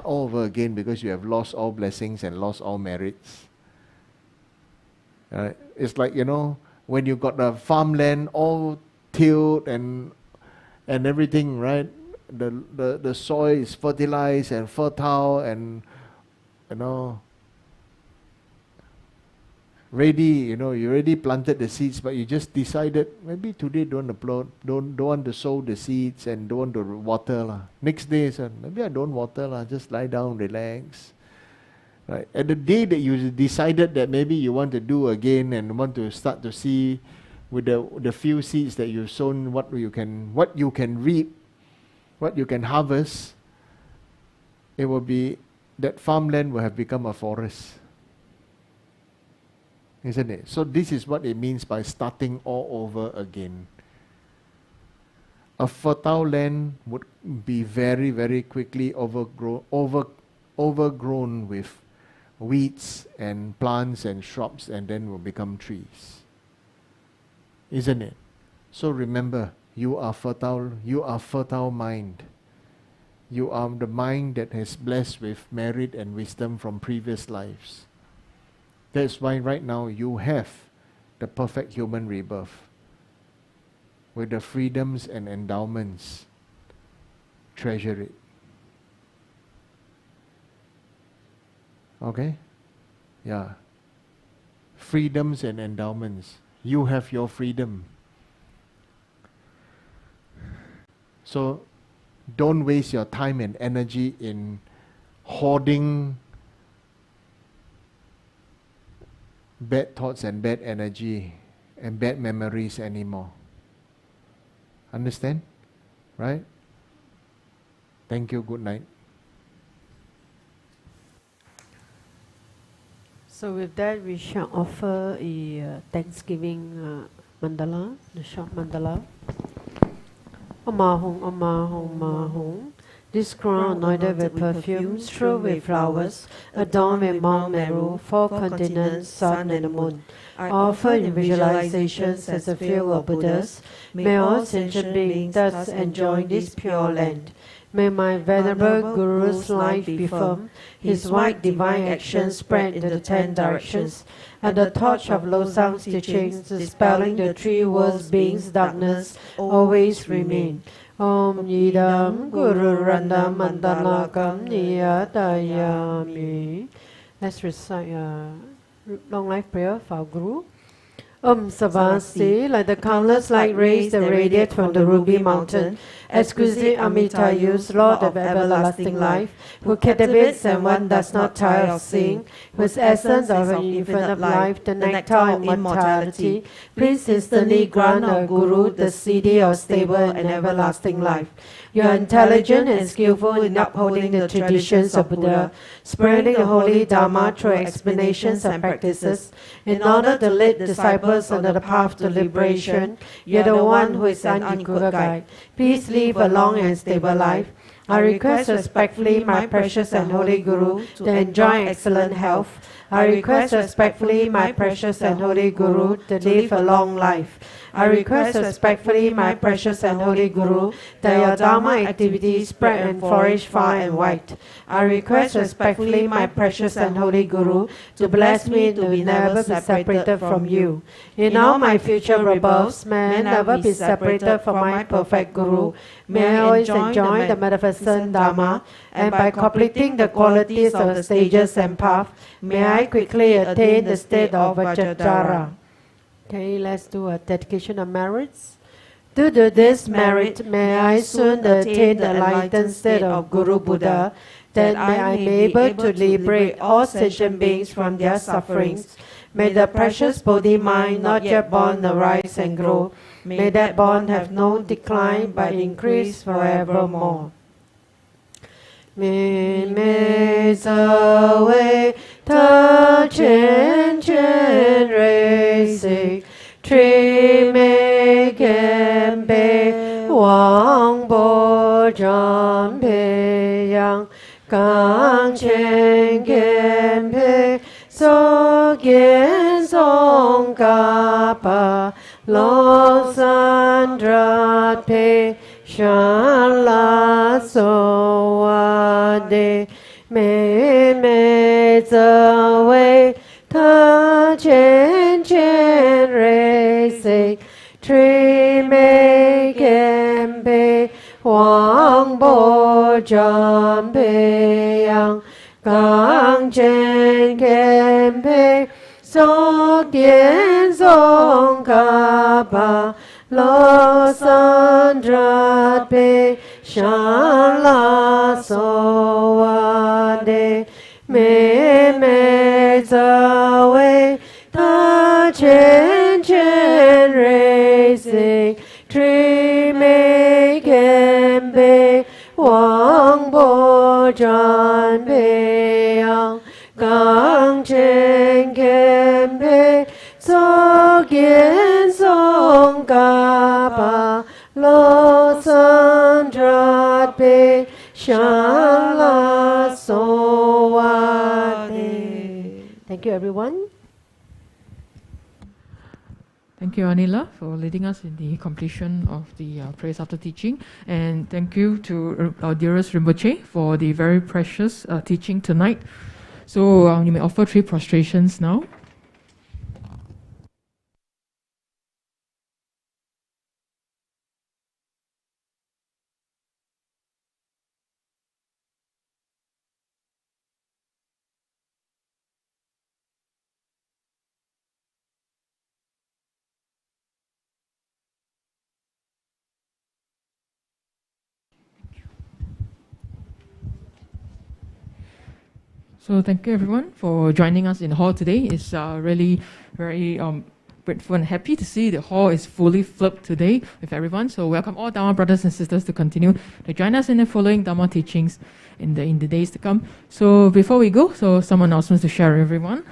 all over again, because you have lost all blessings and lost all merits. It's like, when you got the farmland all tilled and everything, right? The soil is fertilized and fertile and ready, you already planted the seeds, but you just decided maybe today don't want to sow the seeds and don't want to water. Next day, maybe I don't water, just lie down, relax. Right? And the day that you decided that maybe you want to do again and want to start to see with the few seeds that you've sown, what you can reap, what you can harvest, it will be, that farmland will have become a forest. Isn't it? So this is what it means by starting all over again. A fertile land would be very, very quickly overgrown with weeds and plants and shrubs, and then will become trees. Isn't it? So remember, you are fertile mind. You are the mind that has blessed with merit and wisdom from previous lives. That's why right now you have the perfect human rebirth with the freedoms and endowments. Treasure it. Okay? Yeah. Freedoms and endowments. You have your freedom. So don't waste your time and energy in hoarding bad thoughts and bad energy and bad memories anymore. Understand? Right? Thank you. Good night. So with that, we shall offer a Thanksgiving mandala, the short mandala. Omaha, Omaha, Omaha. This crown anointed with perfume, strewn with flowers, adorned with Mount Meru, four continents, sun and the moon. I offer in visualizations as a field of Buddhas. May all sentient beings thus enjoy this pure land. May my venerable Guru's life be firm, his wide divine actions spread in the 10 directions, and the torch of Losang's teachings, dispelling the three worlds beings' darkness, always remain. Om Yidam Guru Randa Mandala Kam Niyatayami. Let's recite a long life prayer for our Guru. Om Savasti, like the countless light rays that radiate from the ruby mountain, exquisite Amitayus, Lord of everlasting life, who captivates and one does not tire of seeing, whose essence of an infinite life, the nectar of immortality, please instantly grant our Guru the seedy or stable and everlasting life. You are intelligent and skillful in upholding the traditions of Buddha, spreading the holy Dharma through explanations and practices, in order to lead disciples on the path to liberation. You are the one who is an unequal guide. Please live a long and stable life. I request respectfully my precious and holy Guru to enjoy excellent health. I request respectfully my precious and holy Guru to live a long life. I request respectfully my precious and holy Guru that your Dharma activities spread and flourish far and wide. I request respectfully my precious and holy Guru to bless me to be never be separated from you. In all my future rebirths, may I never be separated from my perfect Guru. May I always enjoy the magnificent Dharma, and by completing the qualities of the stages and path, may I quickly attain the state of Vajradhara. Okay, let's do a dedication of merits. Due to this merit, may I soon attain the enlightened state of Guru Buddha, that may I be able to liberate all sentient beings from their sufferings. May the precious Bodhi mind not yet born arise and grow. May that bond have no decline but increase forevermore. 明媚则为他千千瑞行，tri me gen be wang bo zhan pe yang gang chen gen pe so gen song ga pa lo san dra pe shan la so wa de me me za wei ta chen chen rei si tri me gen pe wang bo zhan pe yang gang chen gen pe so dian song ga ba lo san dra pe shan la so wa de me me za wei ta chen chen rei si tri me gen pe wang bo zhan pe yang gang chen gen pe so gen song ga ba lo san dra pe shan la so wa de. Thank you, everyone. Thank you, Anila, for leading us in the completion of the prayers after teaching. And thank you to our dearest Rinpoche for the very precious teaching tonight. So you may offer 3 prostrations now. So thank you everyone for joining us in the hall today. It's really very grateful and happy to see the hall is fully filled today with everyone. So welcome all Dharma brothers and sisters to continue to join us in the following Dharma teachings in the days to come. So before we go, some announcements to share with everyone.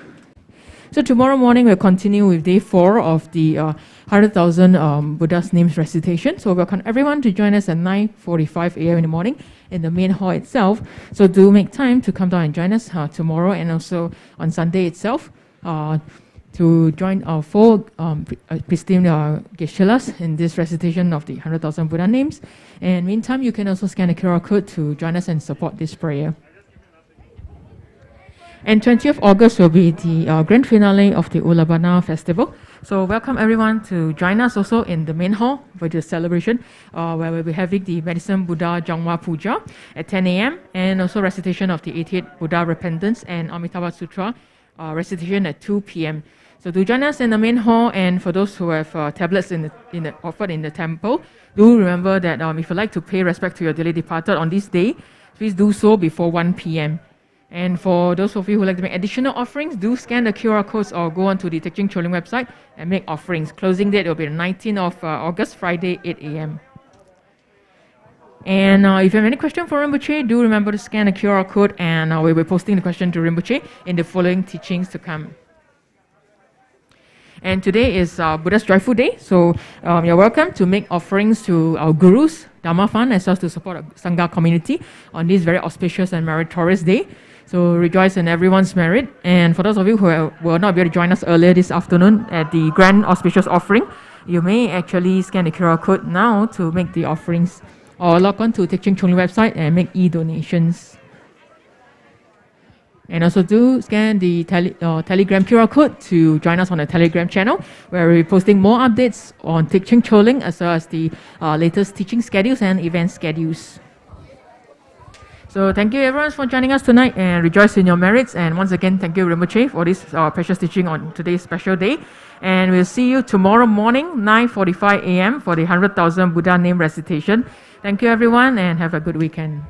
So tomorrow morning we'll continue with day 4 of the 100,000 Buddha's names recitation. So welcome everyone to join us at 9:45 a.m. in the morning in the main hall itself. So do make time to come down and join us tomorrow and also on Sunday itself to join our 4 pristine Geshe-las in this recitation of the 100,000 Buddha names. And meantime, you can also scan the QR code to join us and support this prayer. And 20th August will be the grand finale of the Ulabana festival. So welcome everyone to join us also in the main hall for the celebration, where we'll be having the Medicine Buddha Jangwa Puja at 10 a.m. and also recitation of the 88th Buddha Repentance and Amitabha Sutra recitation at 2 p.m. So do join us in the main hall, and for those who have tablets offered in the temple, do remember that if you'd like to pay respect to your dearly departed on this day, please do so before 1 p.m. And for those of you who like to make additional offerings, do scan the QR codes or go onto the Teaching Choling website and make offerings. Closing date will be the 19th of August, Friday, 8 a.m. And if you have any question for Rinpoche, do remember to scan the QR code, and we'll be posting the question to Rinpoche in the following teachings to come. And today is Buddha's Joyful Day, so you're welcome to make offerings to our gurus, Dharma Fund, as well as to support our Sangha community on this very auspicious and meritorious day. So rejoice in everyone's merit. And for those of you who will not be able to join us earlier this afternoon at the grand auspicious offering, you may actually scan the QR code now to make the offerings, or log on to Teaching Choling website and make e-donations. And also do scan the Telegram QR code to join us on the Telegram channel, where we'll be posting more updates on Teaching Choling as well as the latest teaching schedules and event schedules. So thank you everyone for joining us tonight, and rejoice in your merits. And once again, thank you Rinpoche for this precious teaching on today's special day. And we'll see you tomorrow morning, 9:45 a.m. for the 100,000 Buddha name recitation. Thank you everyone, and have a good weekend.